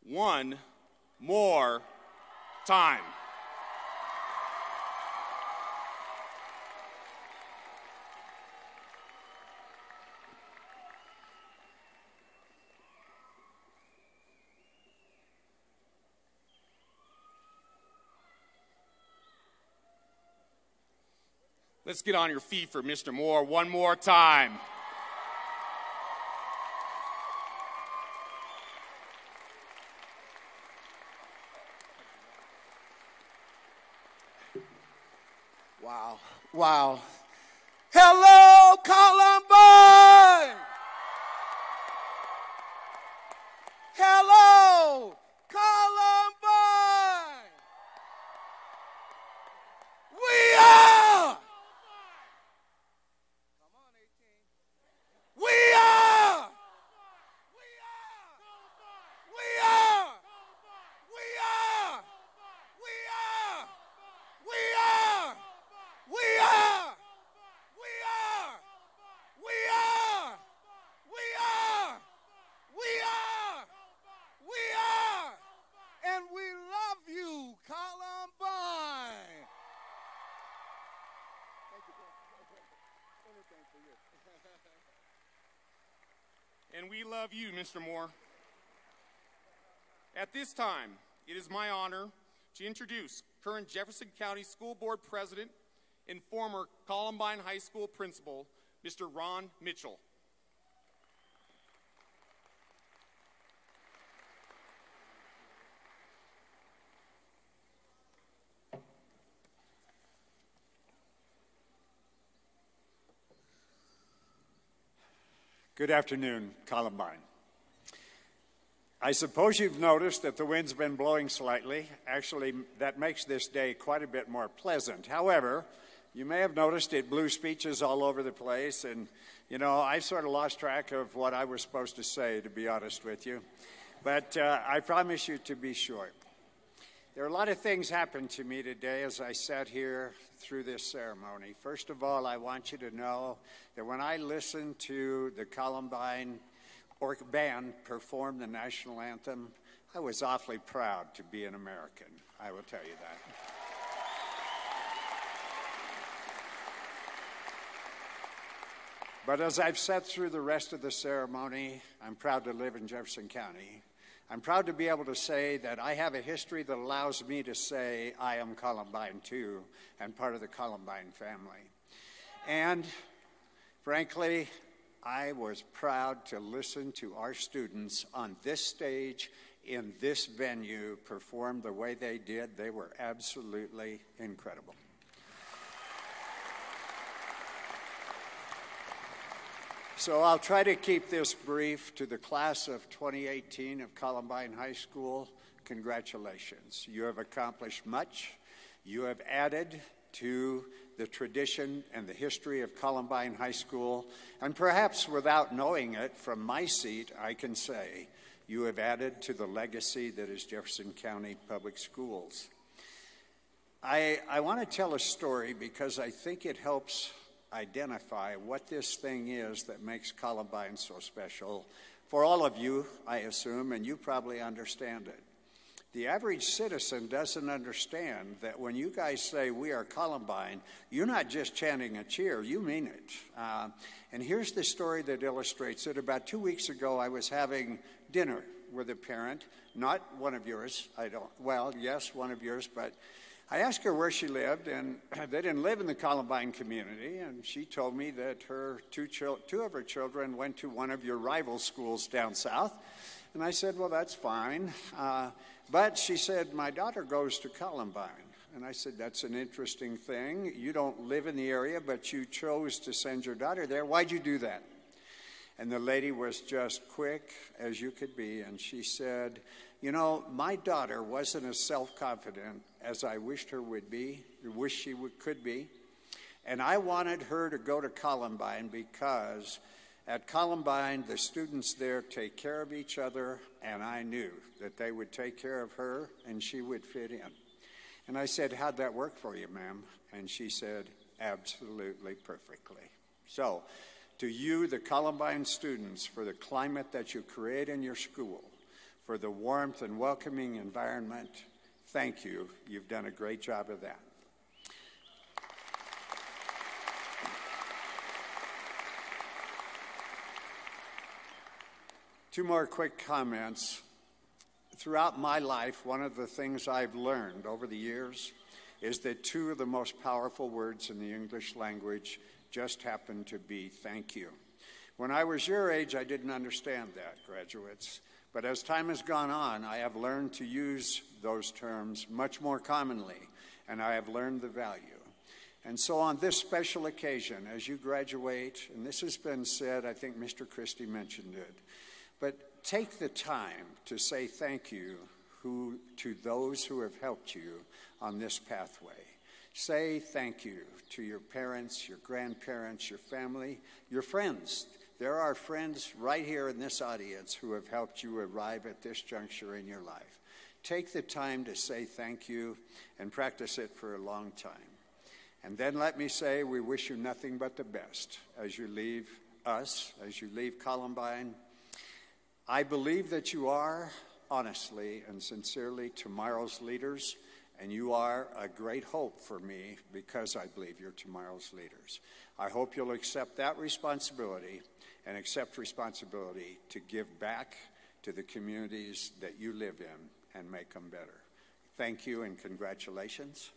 one more time. Let's get on your feet for Mr. Moore one more time. Wow. Wow. Hello, Columbine! Hello, Columbine! We are! We are! We are! We are! We are! We are! We are! We are! We are! We are! We are! We are! We are! And we love you, Columbine! Thank you, Anything for you. And we love you, Mr. Moore. At this time, it is my honor to introduce current Jefferson County School Board President and former Columbine High School Principal, Mr. Ron Mitchell. Good afternoon, Columbine. I suppose you've noticed that the wind's been blowing slightly. Actually, that makes this day quite a bit more pleasant. However, you may have noticed it blew speeches all over the place, and, you know, I sort of lost track of what I was supposed to say, to be honest with you. But I promise you to be short. There are a lot of things happened to me today as I sat here through this ceremony. First of all, I want you to know that when I listened to the Columbine band perform the national anthem, I was awfully proud to be an American. I will tell you that. But as I've sat through the rest of the ceremony, I'm proud to live in Jefferson County. I'm proud to be able to say that I have a history that allows me to say I am Columbine too, and part of the Columbine family. And frankly, I was proud to listen to our students on this stage, in this venue, perform the way they did. They were absolutely incredible. So I'll try to keep this brief. To the class of 2018 of Columbine High School, congratulations. You have accomplished much. You have added to the tradition and the history of Columbine High School, and perhaps without knowing it, from my seat, I can say you have added to the legacy that is Jefferson County Public Schools. I want to tell a story because I think it helps identify what this thing is that makes Columbine so special for all of you, I assume, and you probably understand it. The average citizen doesn't understand that when you guys say we are Columbine, you're not just chanting a cheer, you mean it. And here's the story that illustrates it. About 2 weeks ago, I was having dinner with a parent, not one of yours, well, yes, one of yours, but I asked her where she lived, and they didn't live in the Columbine community, and she told me that her two of her children went to one of your rival schools down south. And I said, well, that's fine. But she said, my daughter goes to Columbine. And I said, that's an interesting thing. You don't live in the area, but you chose to send your daughter there. Why'd you do that? And the lady was just quick as you could be, and she said, You know, my daughter wasn't as self-confident as I wished her would be, or wish she could be. And I wanted her to go to Columbine because at Columbine, the students there take care of each other, and I knew that they would take care of her and she would fit in. And I said, how'd that work for you, ma'am? And she said, absolutely perfectly. So, to you, the Columbine students, for the climate that you create in your school, for the warmth and welcoming environment, thank you. You've done a great job of that. Two more quick comments. Throughout my life, one of the things I've learned over the years is that two of the most powerful words in the English language just happen to be thank you. When I was your age, I didn't understand that, graduates. But as time has gone on, I have learned to use those terms much more commonly, and I have learned the value. And so on this special occasion, as you graduate, and this has been said, I think Mr. Christie mentioned it, but take the time to say thank you to those who have helped you on this pathway. Say thank you to your parents, your grandparents, your family, your friends. There are friends right here in this audience who have helped you arrive at this juncture in your life. Take the time to say thank you and practice it for a long time. And then let me say we wish you nothing but the best as you leave us, as you leave Columbine. I believe that you are, honestly and sincerely, tomorrow's leaders, and you are a great hope for me because I believe you're tomorrow's leaders. I hope you'll accept that responsibility and accept responsibility to give back to the communities that you live in and make them better. Thank you and congratulations.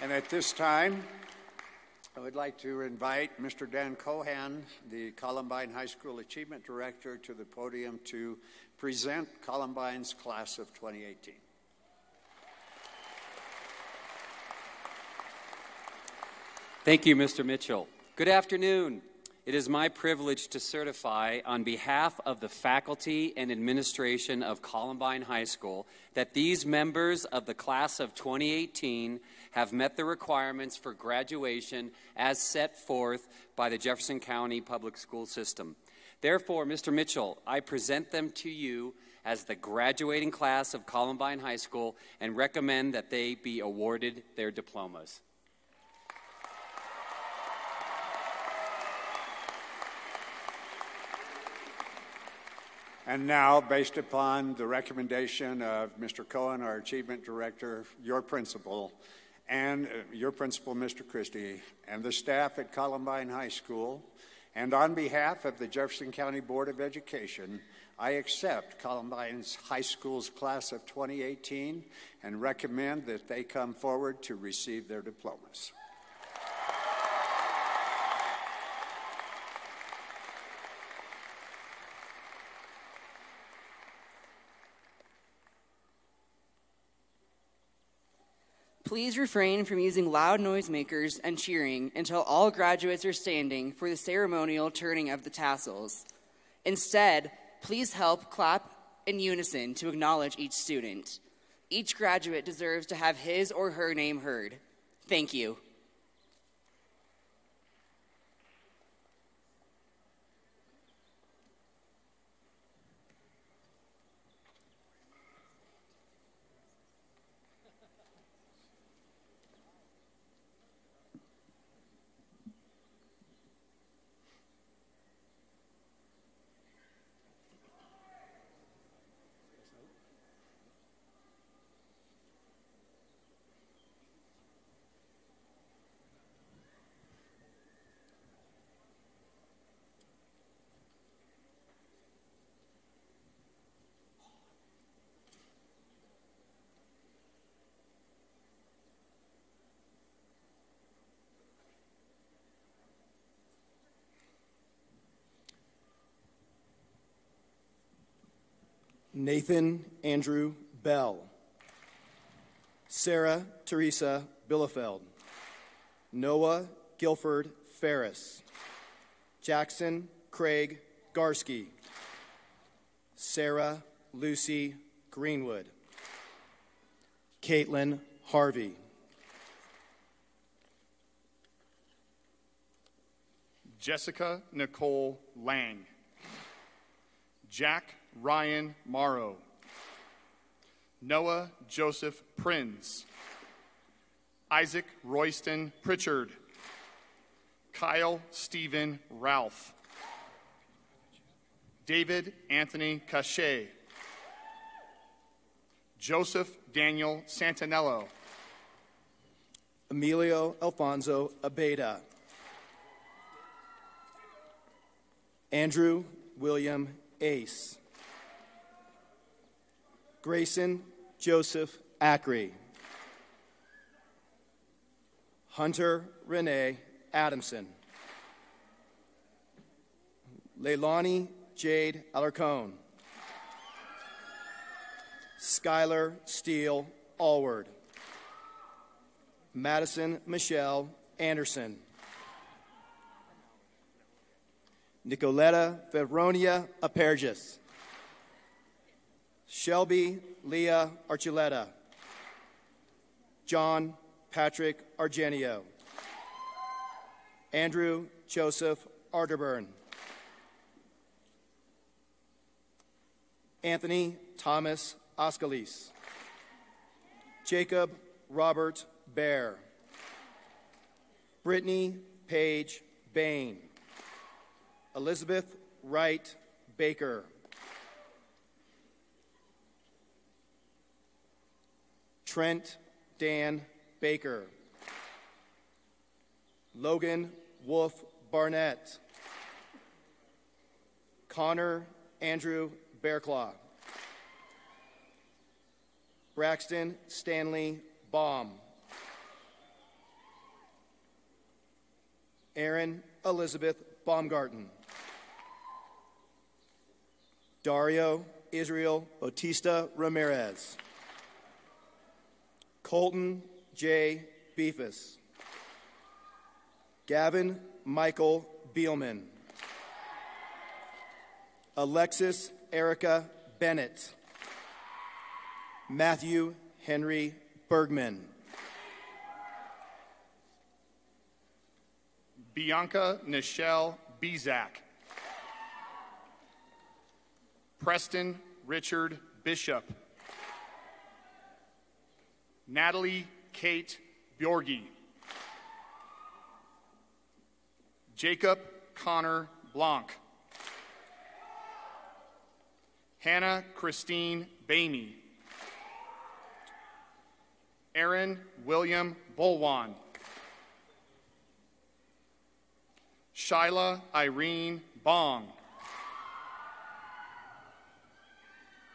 And at this time, I would like to invite Mr. Dan Cohan, the Columbine High School Achievement Director, to the podium to present Columbine's class of 2018. Thank you, Mr. Mitchell. Good afternoon. It is my privilege to certify on behalf of the faculty and administration of Columbine High School that these members of the class of 2018 have met the requirements for graduation as set forth by the Jefferson County Public School System. Therefore, Mr. Mitchell, I present them to you as the graduating class of Columbine High School and recommend that they be awarded their diplomas. And now, based upon the recommendation of Mr. Cohen, our Achievement Director, your principal, Mr. Christie, and the staff at Columbine High School, and on behalf of the Jefferson County Board of Education, I accept Columbine's High School's class of 2018 and recommend that they come forward to receive their diplomas. Please refrain from using loud noisemakers and cheering until all graduates are standing for the ceremonial turning of the tassels. Instead, please help clap in unison to acknowledge each student. Each graduate deserves to have his or her name heard. Thank you. Nathan Andrew Bell, Sarah Teresa Bielefeld, Noah Guilford Ferris, Jackson Craig Garsky, Sarah Lucy Greenwood, Caitlin Harvey, Jessica Nicole Lang, Jack Ryan Morrow, Noah Joseph Prinz, Isaac Royston Pritchard, Kyle Stephen Ralph, David Anthony Cachet, Joseph Daniel Santinello, Emilio Alfonso Abeda, Andrew William Ace, Grayson Joseph Ackrey, Hunter Renee Adamson, Leilani Jade Alarcone, Skylar Steele Allward, Madison Michelle Anderson, Nicoletta Veronia Apergis, Shelby Leah Archuleta, John Patrick Argenio, Andrew Joseph Arterburn, Anthony Thomas Oscalis, Jacob Robert Bear, Brittany Paige Bain, Elizabeth Wright Baker, Trent Dan Baker, Logan Wolf Barnett, Connor Andrew Bearclaw, Braxton Stanley Baum, Erin Elizabeth Baumgarten, Dario Israel Bautista Ramirez, Colton J. Beefus, Gavin Michael Beelman, Alexis Erica Bennett, Matthew Henry Bergman, Bianca Nichelle Bezak, Preston Richard Bishop, Natalie Kate Bjorgi, Jacob Connor Blanc, Hannah Christine Bainey, Aaron William Bolwan, Shyla Irene Bong,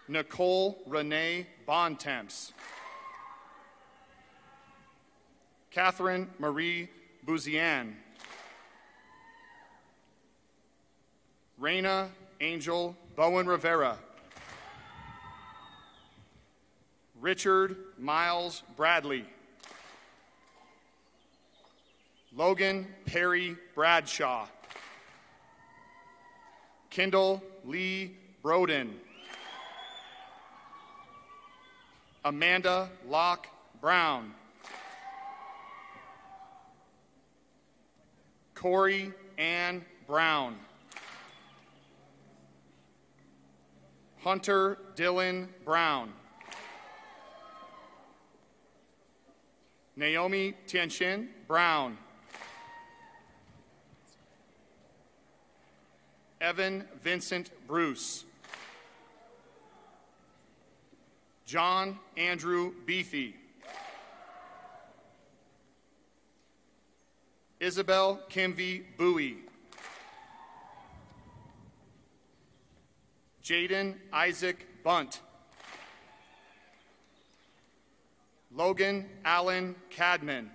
Nicole Renee Bontemps, Catherine Marie Bouzian, Raina Angel Bowen Rivera, Richard Miles Bradley, Logan Perry Bradshaw, Kendall Lee Broden, Amanda Locke Brown, Corey Ann Brown, Hunter Dylan Brown, Naomi Tianxin Brown, Evan Vincent Bruce, John Andrew Beefy, Isabel Kimvey Bowie, Jaden Isaac Bunt, Logan Allen Cadman,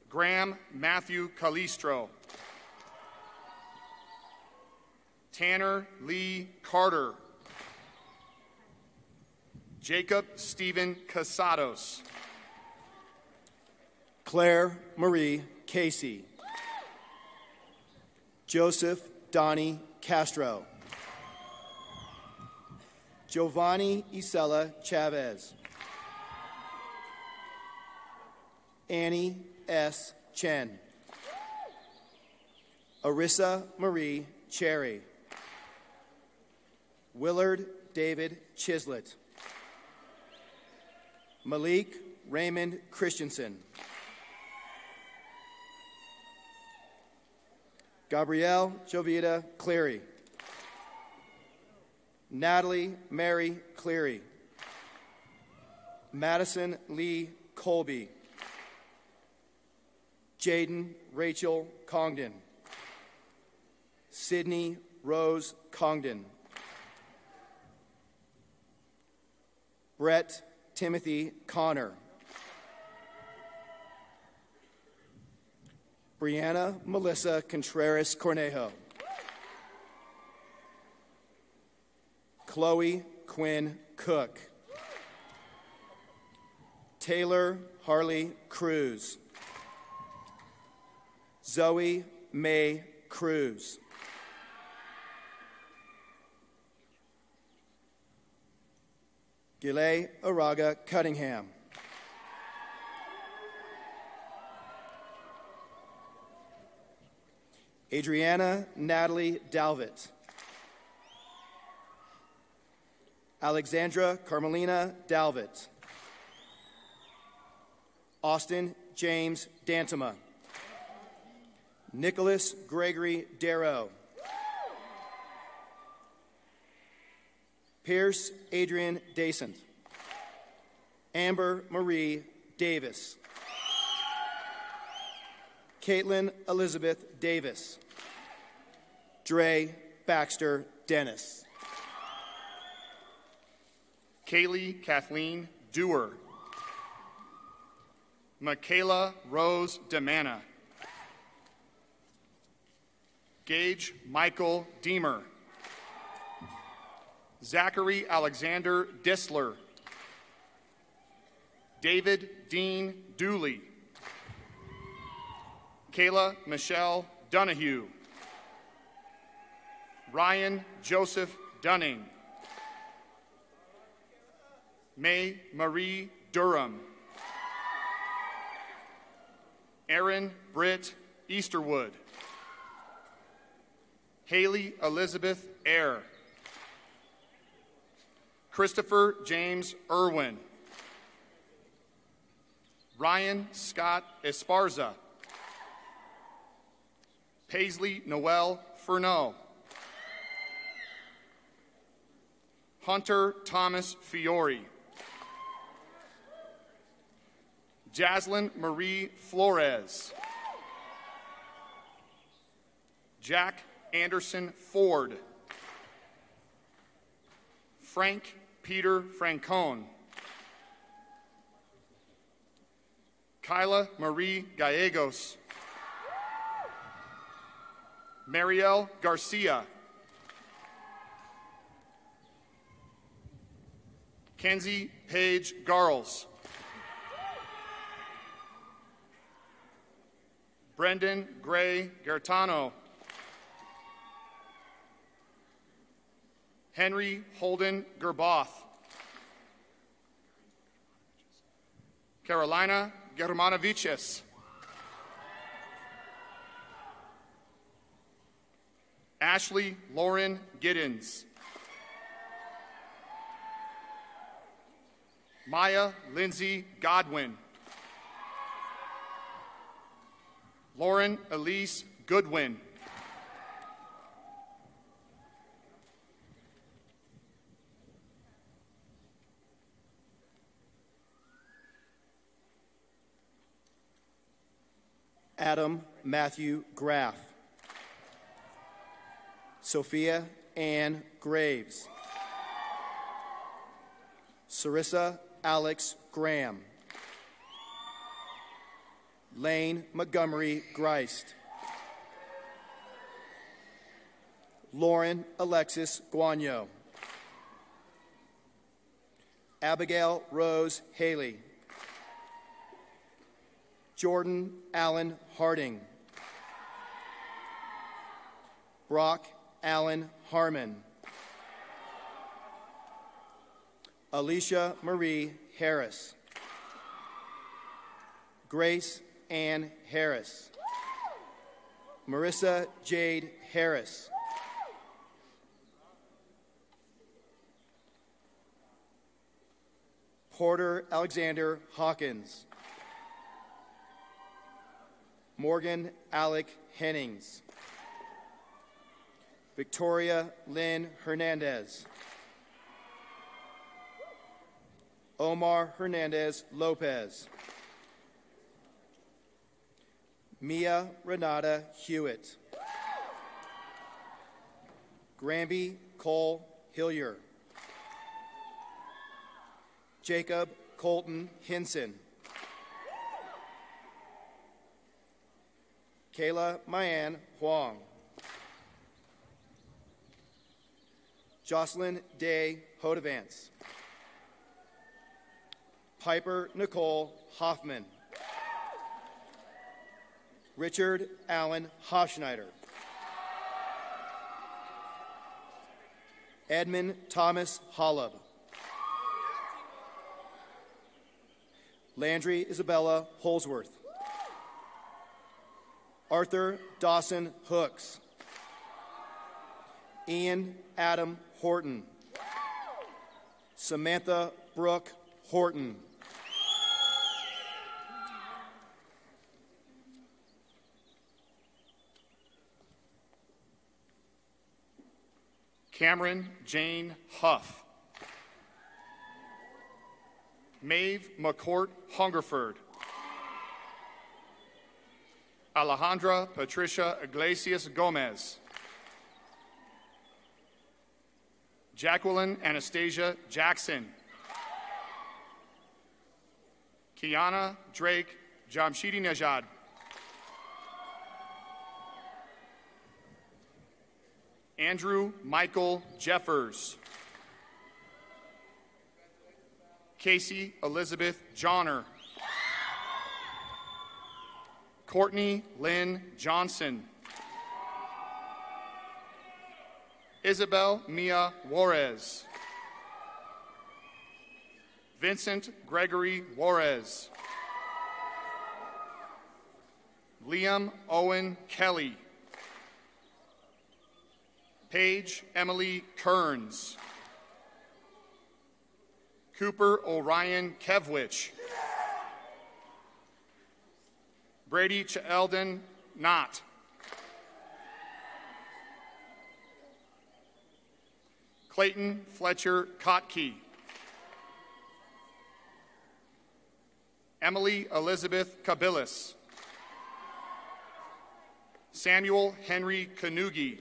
Graham Matthew Calistro, Tanner Lee Carter, Jacob Stephen Casados, Claire Marie Casey, Joseph Donnie Castro. Giovanni Isela Chavez. Annie S. Chen. Arissa Marie Cherry. Willard David Chislett. Malik Raymond Christensen. Gabrielle Jovita Cleary. Natalie Mary Cleary. Madison Lee Colby. Jaden Rachel Congdon. Sydney Rose Congdon. Brett Timothy Connor. Brianna Melissa Contreras Cornejo. Chloe Quinn Cook. Taylor Harley Cruz. Zoe May Cruz. Gile Araga Cunningham. Adriana Natalie Dalvett. Alexandra Carmelina Dalvett. Austin James Dantama. Nicholas Gregory Darrow. Pierce Adrian Dasent. Amber Marie Davis. Caitlin Elizabeth Davis. Dre Baxter Dennis. Kaylee Kathleen Dewar. Michaela Rose Demana. Gage Michael Deemer. Zachary Alexander Disler. David Dean Dooley. Kayla Michelle Donahue. Ryan Joseph Dunning. May Marie Durham. Erin Britt Easterwood. Haley Elizabeth Eyre. Christopher James Irwin. Ryan Scott Esparza. Paisley Noel Furneaux. Hunter Thomas Fiore. Jaslyn Marie Flores. Jack Anderson Ford. Frank Peter Francone. Kyla Marie Gallegos. Marielle Garcia. Kenzie Paige Garles. Brendan Gray Gaetano. Henry Holden Gerboth. Carolina Germanoviches. Ashley Lauren Giddens. Maya Lindsay Godwin. Lauren Elise Goodwin. Adam Matthew Graff. Sophia Ann Graves. Sarissa Alex Graham. Lane Montgomery Greist. Lauren Alexis Guanyo. Abigail Rose Haley. Jordan Allen Harding. Brock Allen Harmon. Alicia Marie Harris. Grace Ann Harris. Marissa Jade Harris. Porter Alexander Hawkins. Morgan Alec Hennings. Victoria Lynn Hernandez. Omar Hernandez Lopez. Mia Renata Hewitt. Granby Cole Hillier. Jacob Colton Hinson. Kayla Mayan Huang. Jocelyn Day Hodevance. Piper Nicole Hoffman. Richard Allen Hofschneider. Edmund Thomas Hollub. Landry Isabella Holsworth. Arthur Dawson Hooks. Ian Adam Horton. Samantha Brooke Horton. Cameron Jane Huff. Maeve McCourt Hungerford. Alejandra Patricia Iglesias Gomez. Jacqueline Anastasia Jackson. Kiana Drake Jamshidi Nejad. Andrew Michael Jeffers. Casey Elizabeth Johnner. Courtney Lynn Johnson. Isabel Mia Juarez. Vincent Gregory Juarez. Liam Owen Kelly. Paige Emily Kearns. Cooper Orion Kevwich. Brady Cheldon Knott. Clayton Fletcher Kotke. Emily Elizabeth Kabilis. Samuel Henry Kanugi.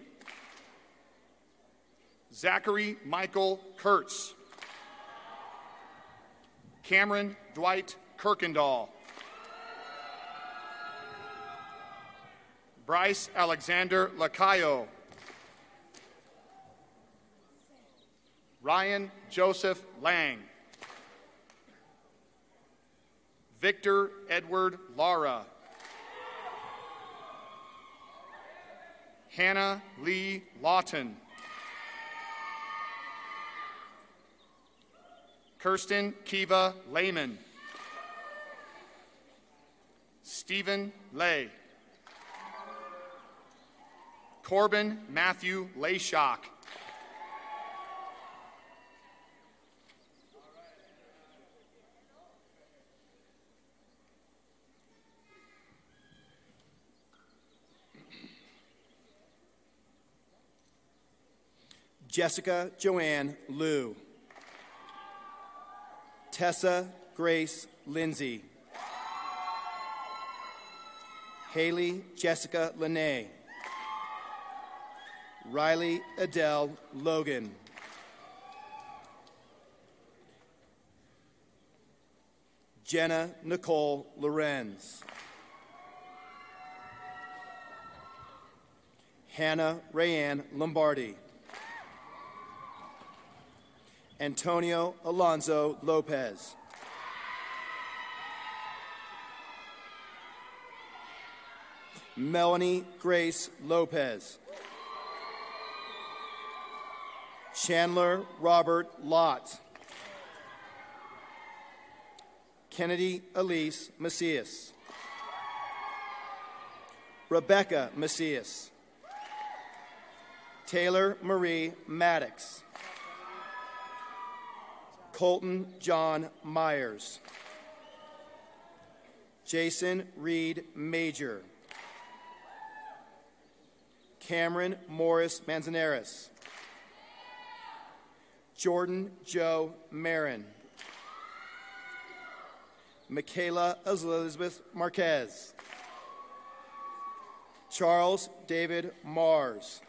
Zachary Michael Kurtz. Cameron Dwight Kirkendall. Bryce Alexander Lacayo. Ryan Joseph Lang. Victor Edward Lara. Hannah Lee Lawton. Kirsten Kiva Lehman. Stephen Lay. Corbin Matthew Layshock. Jessica Joanne Liu. Tessa Grace Lindsay. Haley Jessica Lene. Riley Adele Logan. Jenna Nicole Lorenz. Hannah Rayanne Lombardi. Antonio Alonso Lopez. Melanie Grace Lopez. Chandler Robert Lott. Kennedy Elise Macias. Rebecca Macias. Taylor Marie Maddox. Colton John Myers. Jason Reed Major. Cameron Morris Manzanares. Jordan Joe Marin. Michaela Elizabeth Marquez. Charles David Mars.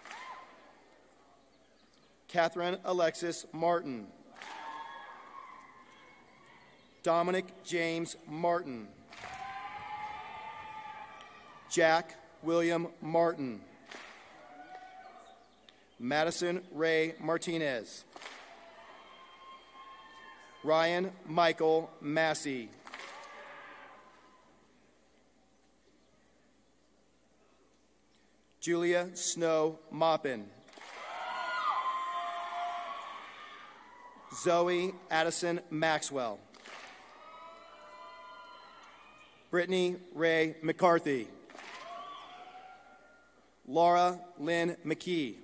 Catherine Alexis Martin. Dominic James Martin. Jack William Martin. Madison Ray Martinez. Ryan Michael Massey. Julia Snow Maupin. Zoe Addison Maxwell. Brittany Ray McCarthy. Laura Lynn McKee.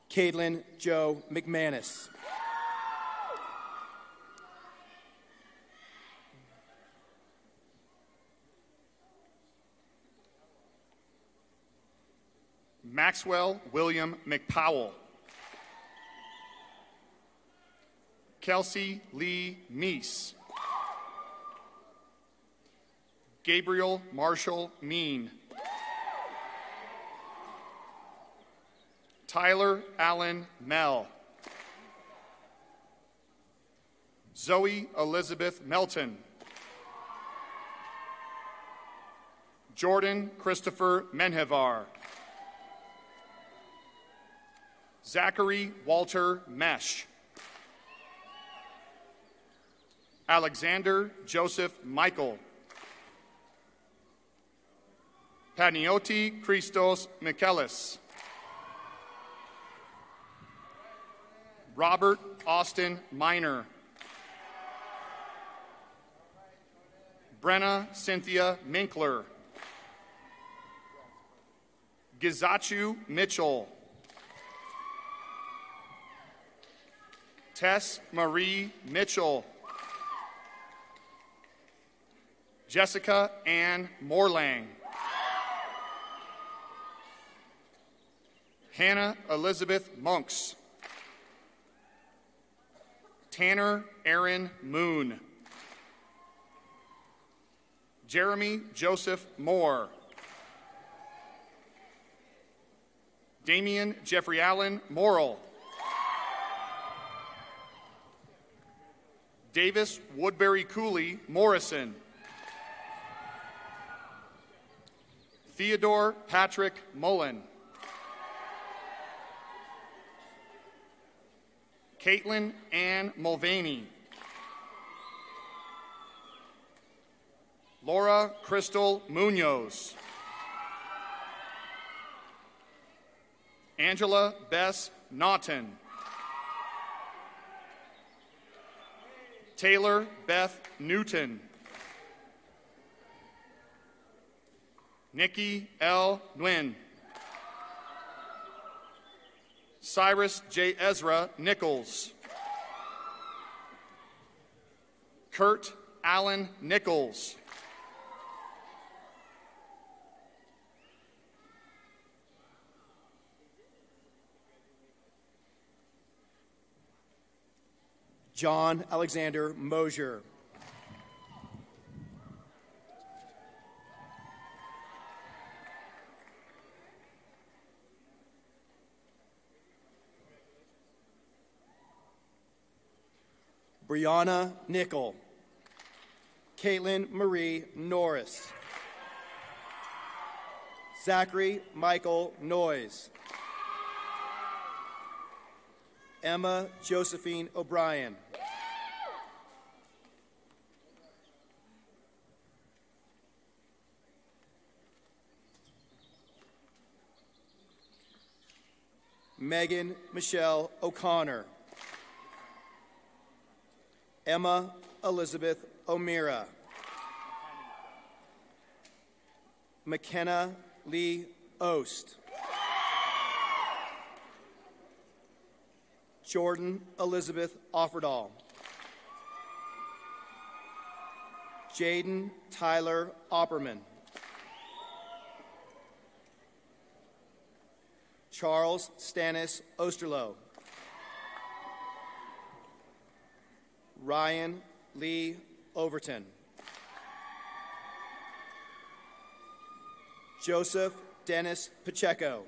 Caitlin Joe McManus. Maxwell William McPowell. Kelsey Lee Meese. Gabriel Marshall Mean. Tyler Allen Mell. Zoe Elizabeth Melton. Jordan Christopher Menjivar. Zachary Walter Mesh. Alexander Joseph Michael. Panioti Christos Michaelis. Robert Austin Minor. Brenna Cynthia Minkler. Gizachu Mitchell. Tess Marie Mitchell. Jessica Ann Morlang. Hannah Elizabeth Monks. Tanner Aaron Moon. Jeremy Joseph Moore. Damian Jeffrey Allen Morrill. Davis Woodbury Cooley Morrison. Theodore Patrick Mullen. Caitlin Ann Mulvaney. Laura Crystal Munoz. Angela Bess Naughton. Taylor Beth Newton. Nikki L. Nguyen. Cyrus J. Ezra Nichols. Kurt Allen Nichols. John Alexander Mosier. Brianna Nickel. Caitlin Marie Norris. Zachary Michael Noyes. Emma Josephine O'Brien. Megan Michelle O'Connor, Emma Elizabeth O'Meara, McKenna Lee Ost, Jordan Elizabeth Offerdahl, Jaden Tyler Opperman, Charles Stannis Osterloh, Ryan Lee Overton, Joseph Dennis Pacheco,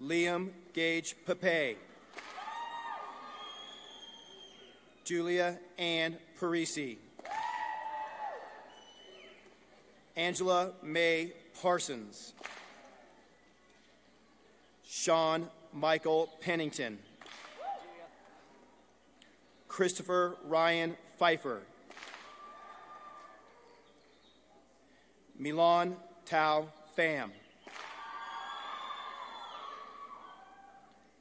Liam Gage Pape, Julia Ann Parisi, Angela May Parsons, Sean Michael Pennington, Christopher Ryan Pfeiffer, Milan Tao Pham,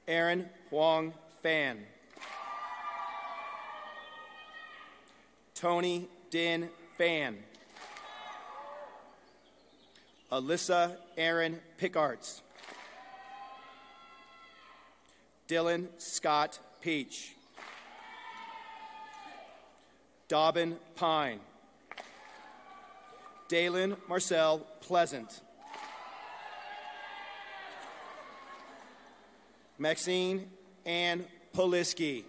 Aaron Huang Fan, Tony Din Fan, Alyssa Aaron Pickarts, Dylan Scott Peach, Dobbin Pine, Dalen Marcel Pleasant, Maxine Ann Poliski,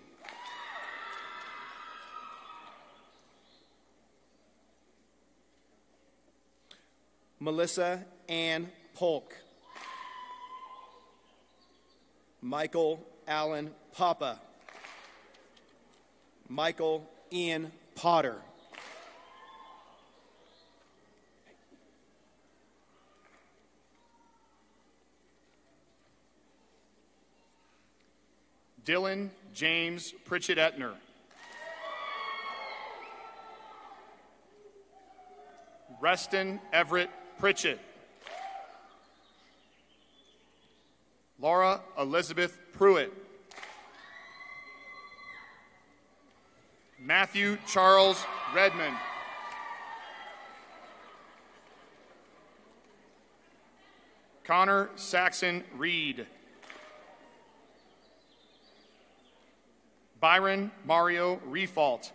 Melissa Ann Polk, Michael Allen Papa, Michael Ian Potter, Dylan James Pritchett Etner, Reston Everett Pritchett, Laura Elizabeth Pruitt, Matthew Charles Redmond, Connor Saxon Reed, Byron Mario Refault,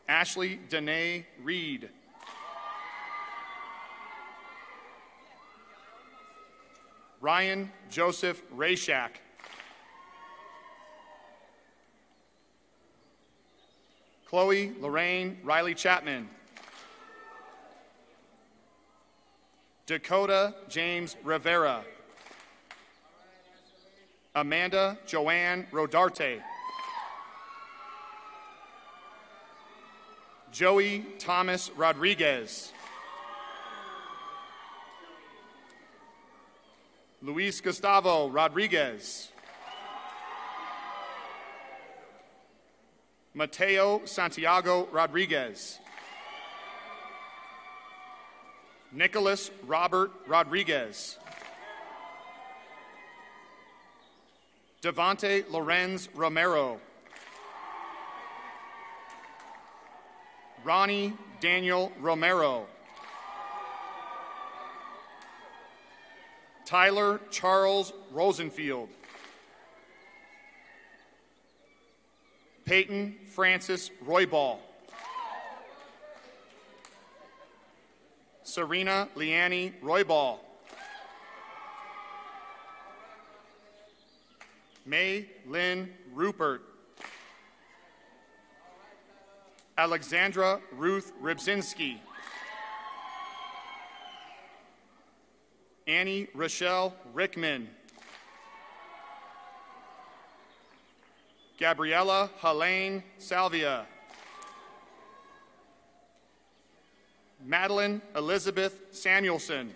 Ashley Danae Reed, Ryan Joseph Rayshak, Chloe Lorraine Riley Chapman, Dakota James Rivera, Amanda Joanne Rodarte, Joey Thomas Rodriguez, Luis Gustavo Rodriguez, Mateo Santiago Rodriguez, Nicholas Robert Rodriguez, Devonte Lorenz Romero, Ronnie Daniel Romero, Tyler Charles Rosenfield, Peyton Francis Royball, Serena Leanne Royball, May Lynn Rupert, Alexandra Ruth Rybczynski, Annie Rochelle Rickman, Gabriella Helene Salvia, Madeline Elizabeth Samuelson,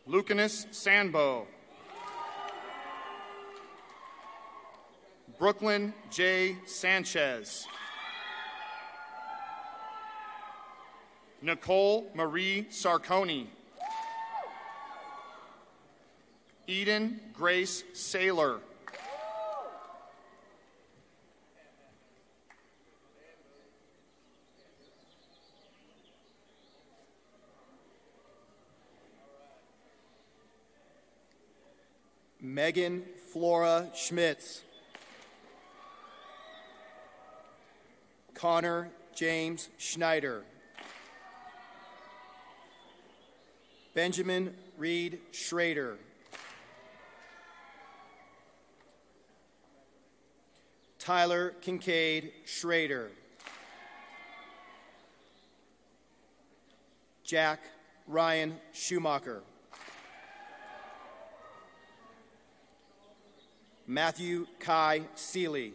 Lucanus Sanbo, Brooklyn J. Sanchez, Nicole Marie Sarconi. Eden Grace Saylor. Megan Flora Schmitz. Connor James Schneider. Benjamin Reed Schrader. Tyler Kincaid Schrader. Jack Ryan Schumacher. Matthew Kai Seeley.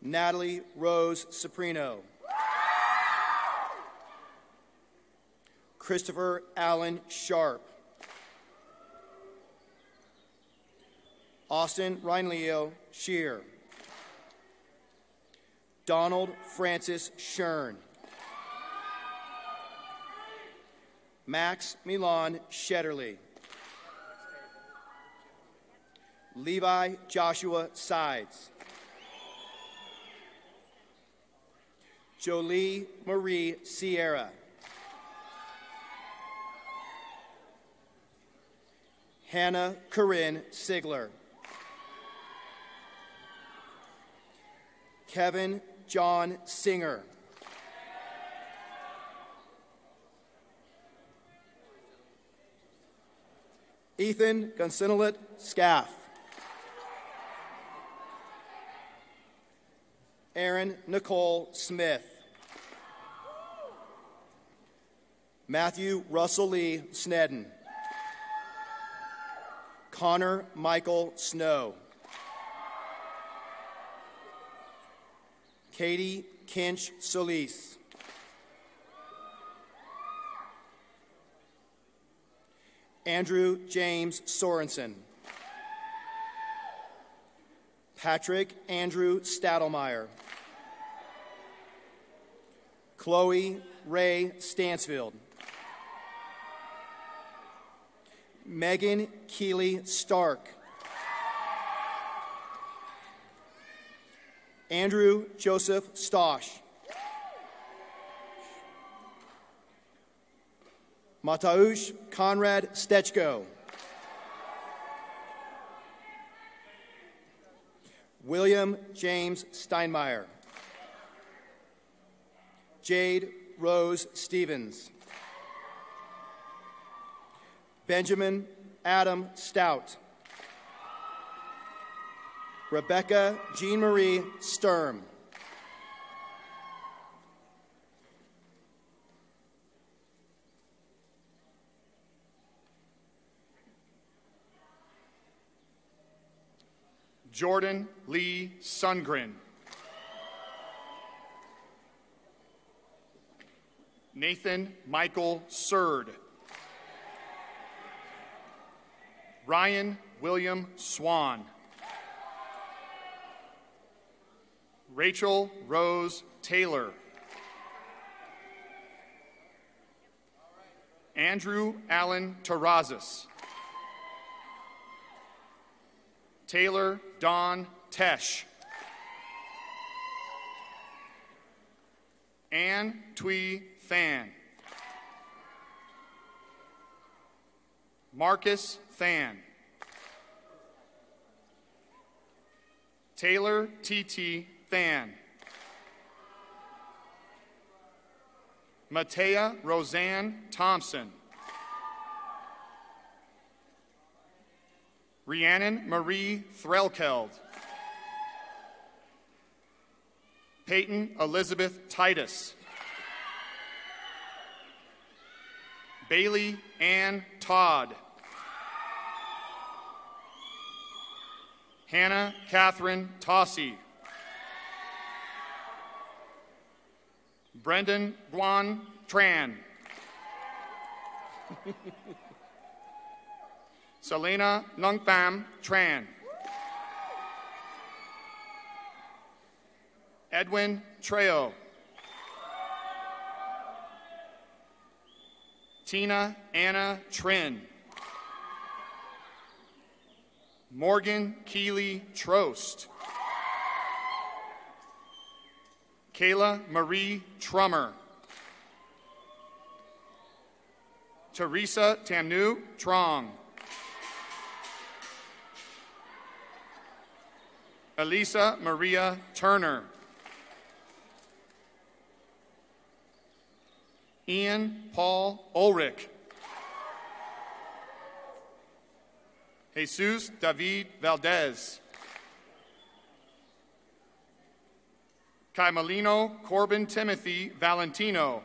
Natalie Rose Soprino. Christopher Allen Sharp. Austin Reinleo Shear. Donald Francis Shern. Max Milan Shetterly. Levi Joshua Sides. Jolie Marie Sierra. Hannah Corinne Sigler. Kevin John Singer. Ethan Gonsinelet Scaff. Aaron Nicole Smith. Matthew Russell Lee Snedden. Connor Michael Snow. Katie Kinch Solis. Andrew James Sorensen. Patrick Andrew Stadelmeyer. Chloe Ray Stansfield. Megan Keeley Stark. Andrew Joseph Stosh. Mateusz Conrad Stechko. William James Steinmeier. Jade Rose Stevens. Benjamin Adam Stout. Rebecca Jean Marie Sturm. Jordan Lee Sundgren. Nathan Michael Surd. Ryan William Swan. Rachel Rose Taylor. Andrew Allen Terrazas. Taylor Don Tesh. Ann Twee Than. Marcus Than. Taylor T.T. Than. Matea Roseanne Thompson. Rhiannon Marie Threlkeld. Peyton Elizabeth Titus. Bailey Ann Todd. Hannah Catherine Tossi. Brendan Guan Tran. Selena Lungpham Tran. Edwin Trejo. Tina Anna Trin. Morgan Keeley Trost. Kayla Marie Trummer. Teresa Tamnu Trong. Elisa Maria Turner. Ian Paul Ulrich. Jesus David Valdez. Kaimalino Corbin Timothy Valentino.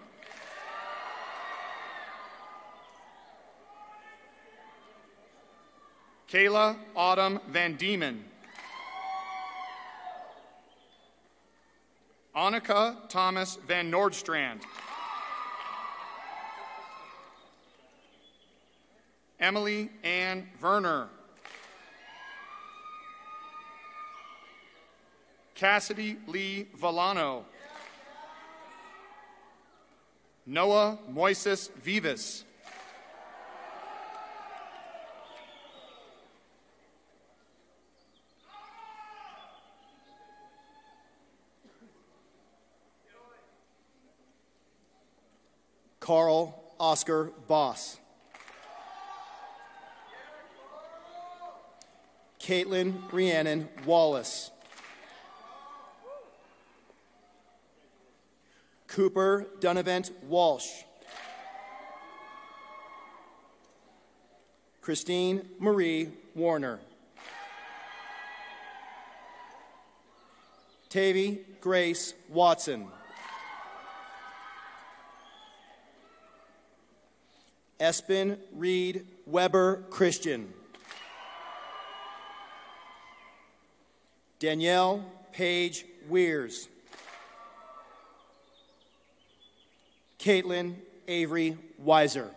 Kayla Autumn Van Diemen. Annika Thomas Van Nordstrand. Emily Ann Werner. Cassidy Lee Villano. Noah Moises Vivas. Carl Oscar Boss. Caitlin Rhiannon Wallace. Cooper Dunavant Walsh. Christine Marie Warner. Tavy Grace Watson. Espen Reed Weber Christian. Danielle Page Weirs. Caitlin Avery Weiser.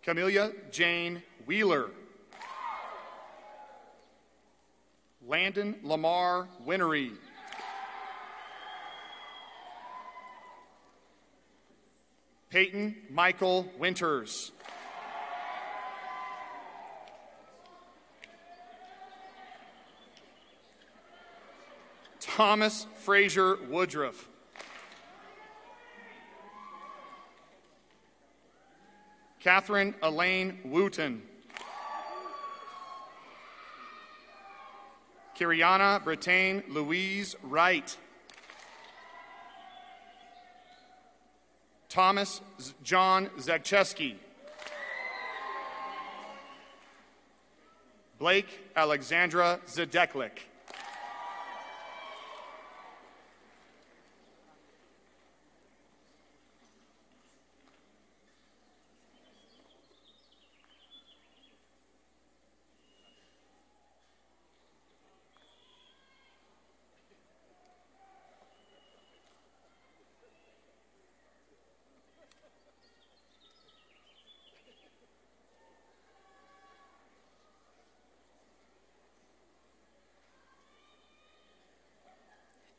Camelia Jane Wheeler. Landon Lamar Winery. Peyton Michael Winters. Thomas Fraser Woodruff. Catherine Elaine Wooten. Kiriana Brittain Louise Wright. Thomas John Zagcheski. Blake Alexandra Zadeklik.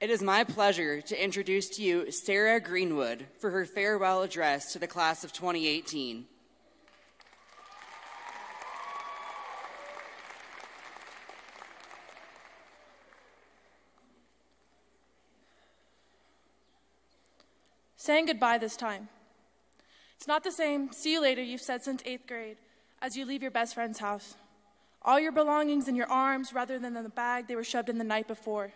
It is my pleasure to introduce to you Sarah Greenwood for her farewell address to the class of 2018. Saying goodbye this time. It's not the same "see you later" you've said since 8th grade as you leave your best friend's house. All your belongings in your arms rather than in the bag they were shoved in the night before.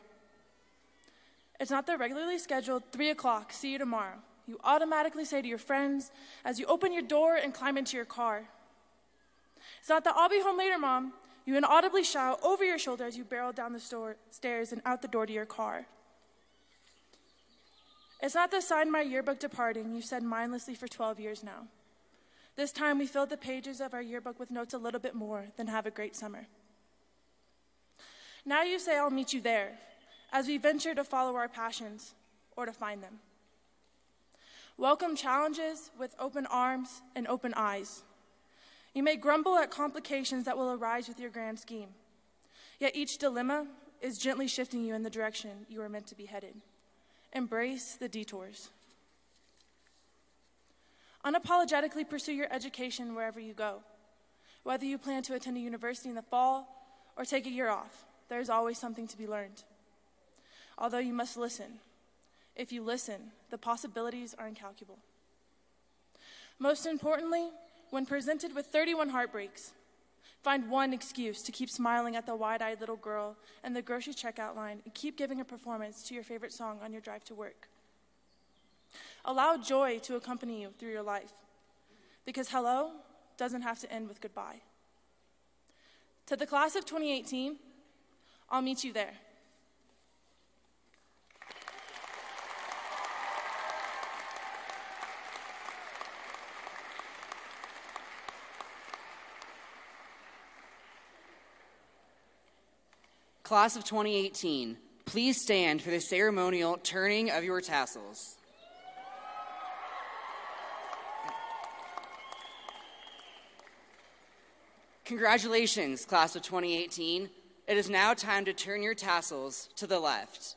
It's not the regularly scheduled 3 o'clock, see you tomorrow, you automatically say to your friends as you open your door and climb into your car. It's not the "I'll be home later, Mom," you inaudibly shout over your shoulder as you barrel down the stairs and out the door to your car. It's not the "sign my yearbook" departing you've said mindlessly for 12 years now. This time we filled the pages of our yearbook with notes a little bit more than "have a great summer." Now you say "I'll meet you there," as we venture to follow our passions or to find them. Welcome challenges with open arms and open eyes. You may grumble at complications that will arise with your grand scheme, yet each dilemma is gently shifting you in the direction you are meant to be headed. Embrace the detours. Unapologetically pursue your education wherever you go. Whether you plan to attend a university in the fall or take a year off, there is always something to be learned. Although you must listen. If you listen, the possibilities are incalculable. Most importantly, when presented with 31 heartbreaks, find one excuse to keep smiling at the wide-eyed little girl in the grocery checkout line and keep giving a performance to your favorite song on your drive to work. Allow joy to accompany you through your life, because hello doesn't have to end with goodbye. To the class of 2018, I'll meet you there. Class of 2018, please stand for the ceremonial turning of your tassels. Congratulations, class of 2018. It is now time to turn your tassels to the left.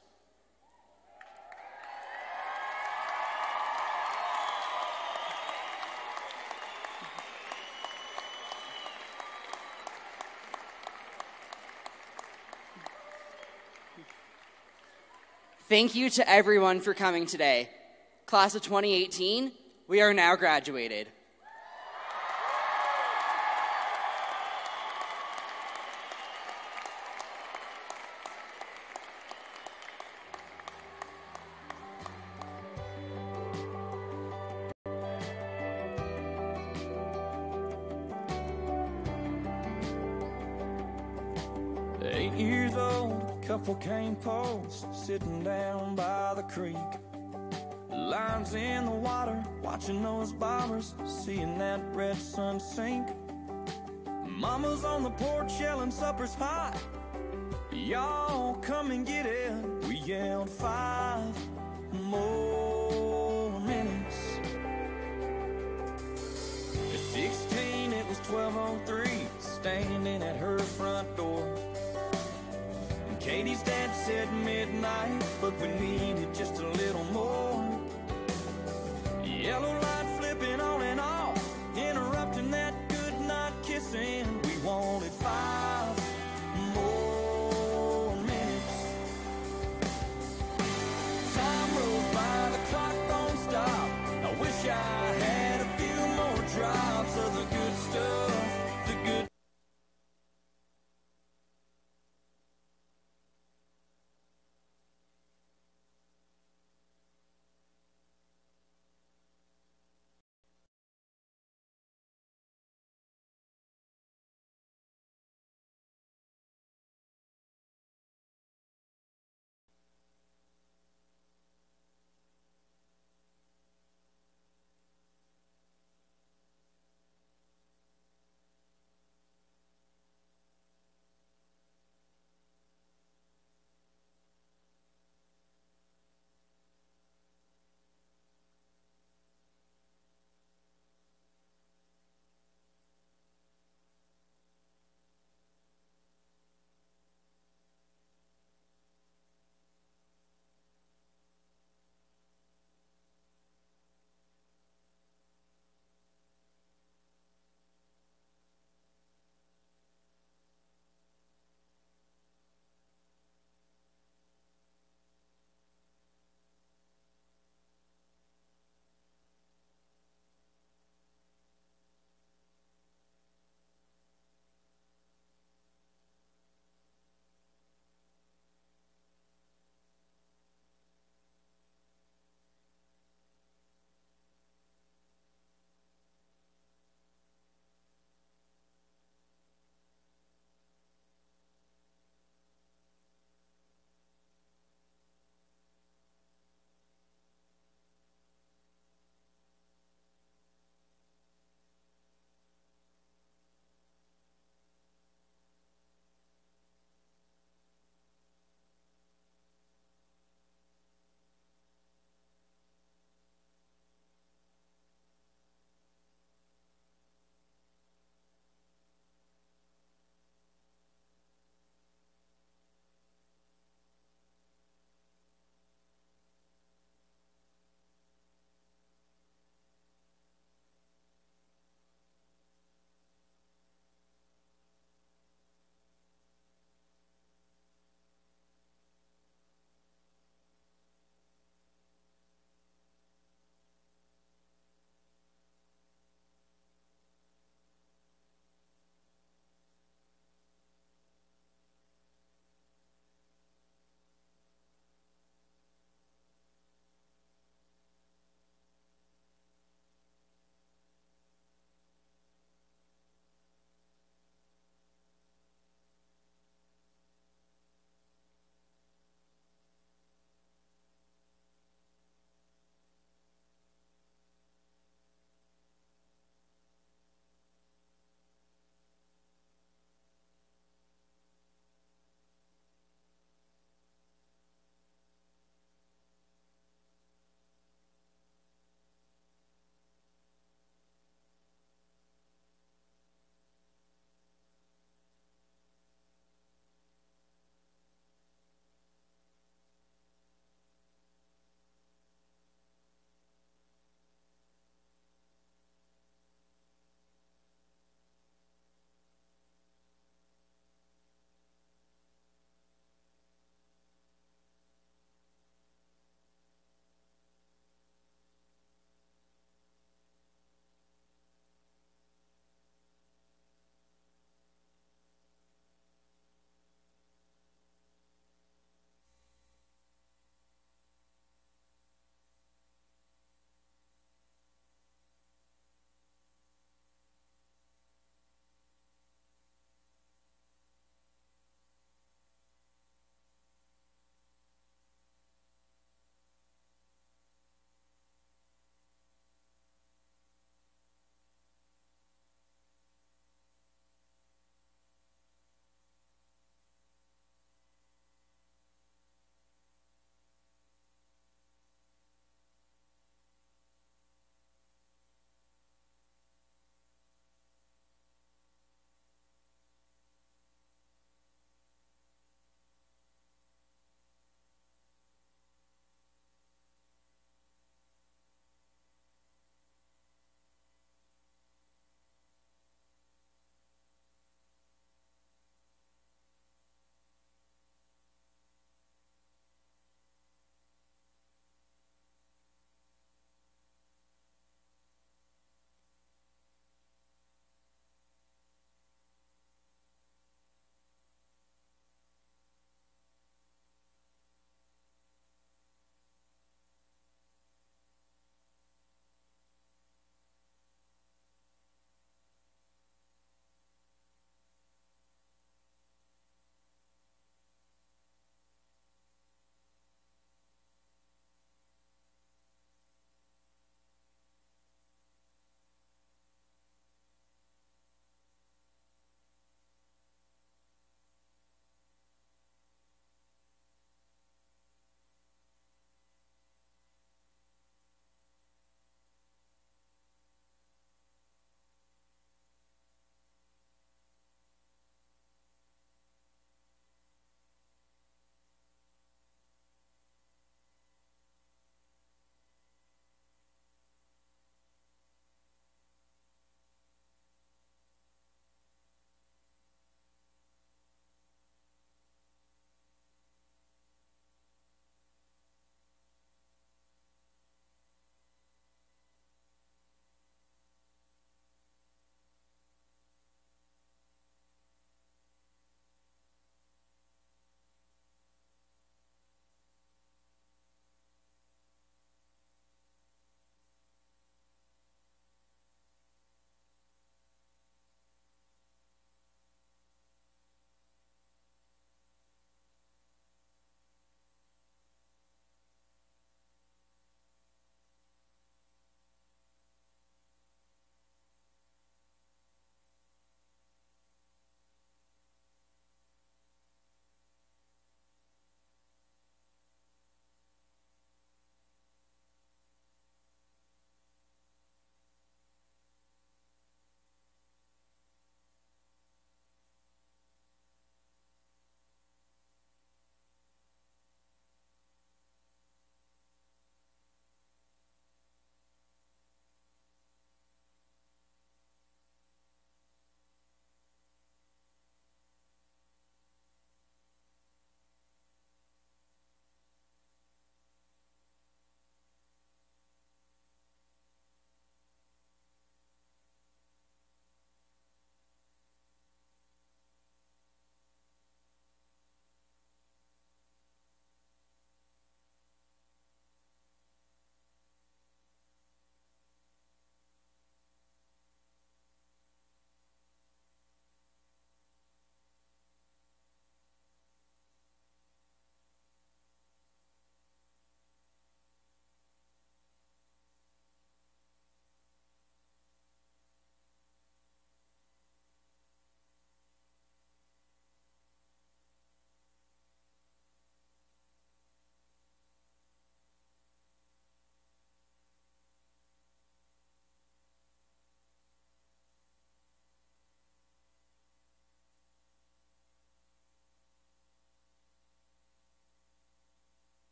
Thank you to everyone for coming today. Class of 2018, we are now graduated. Couple cane posts sitting down by the creek, lines in the water, watching those bombers, seeing that red sun sink. Mama's on the porch yelling supper's hot, y'all come and get it. We yelled 5 more minutes. At 16 it was 12:03, standing at her front door. Katie's dad said midnight, but we needed just a little more. Yellow light flipping on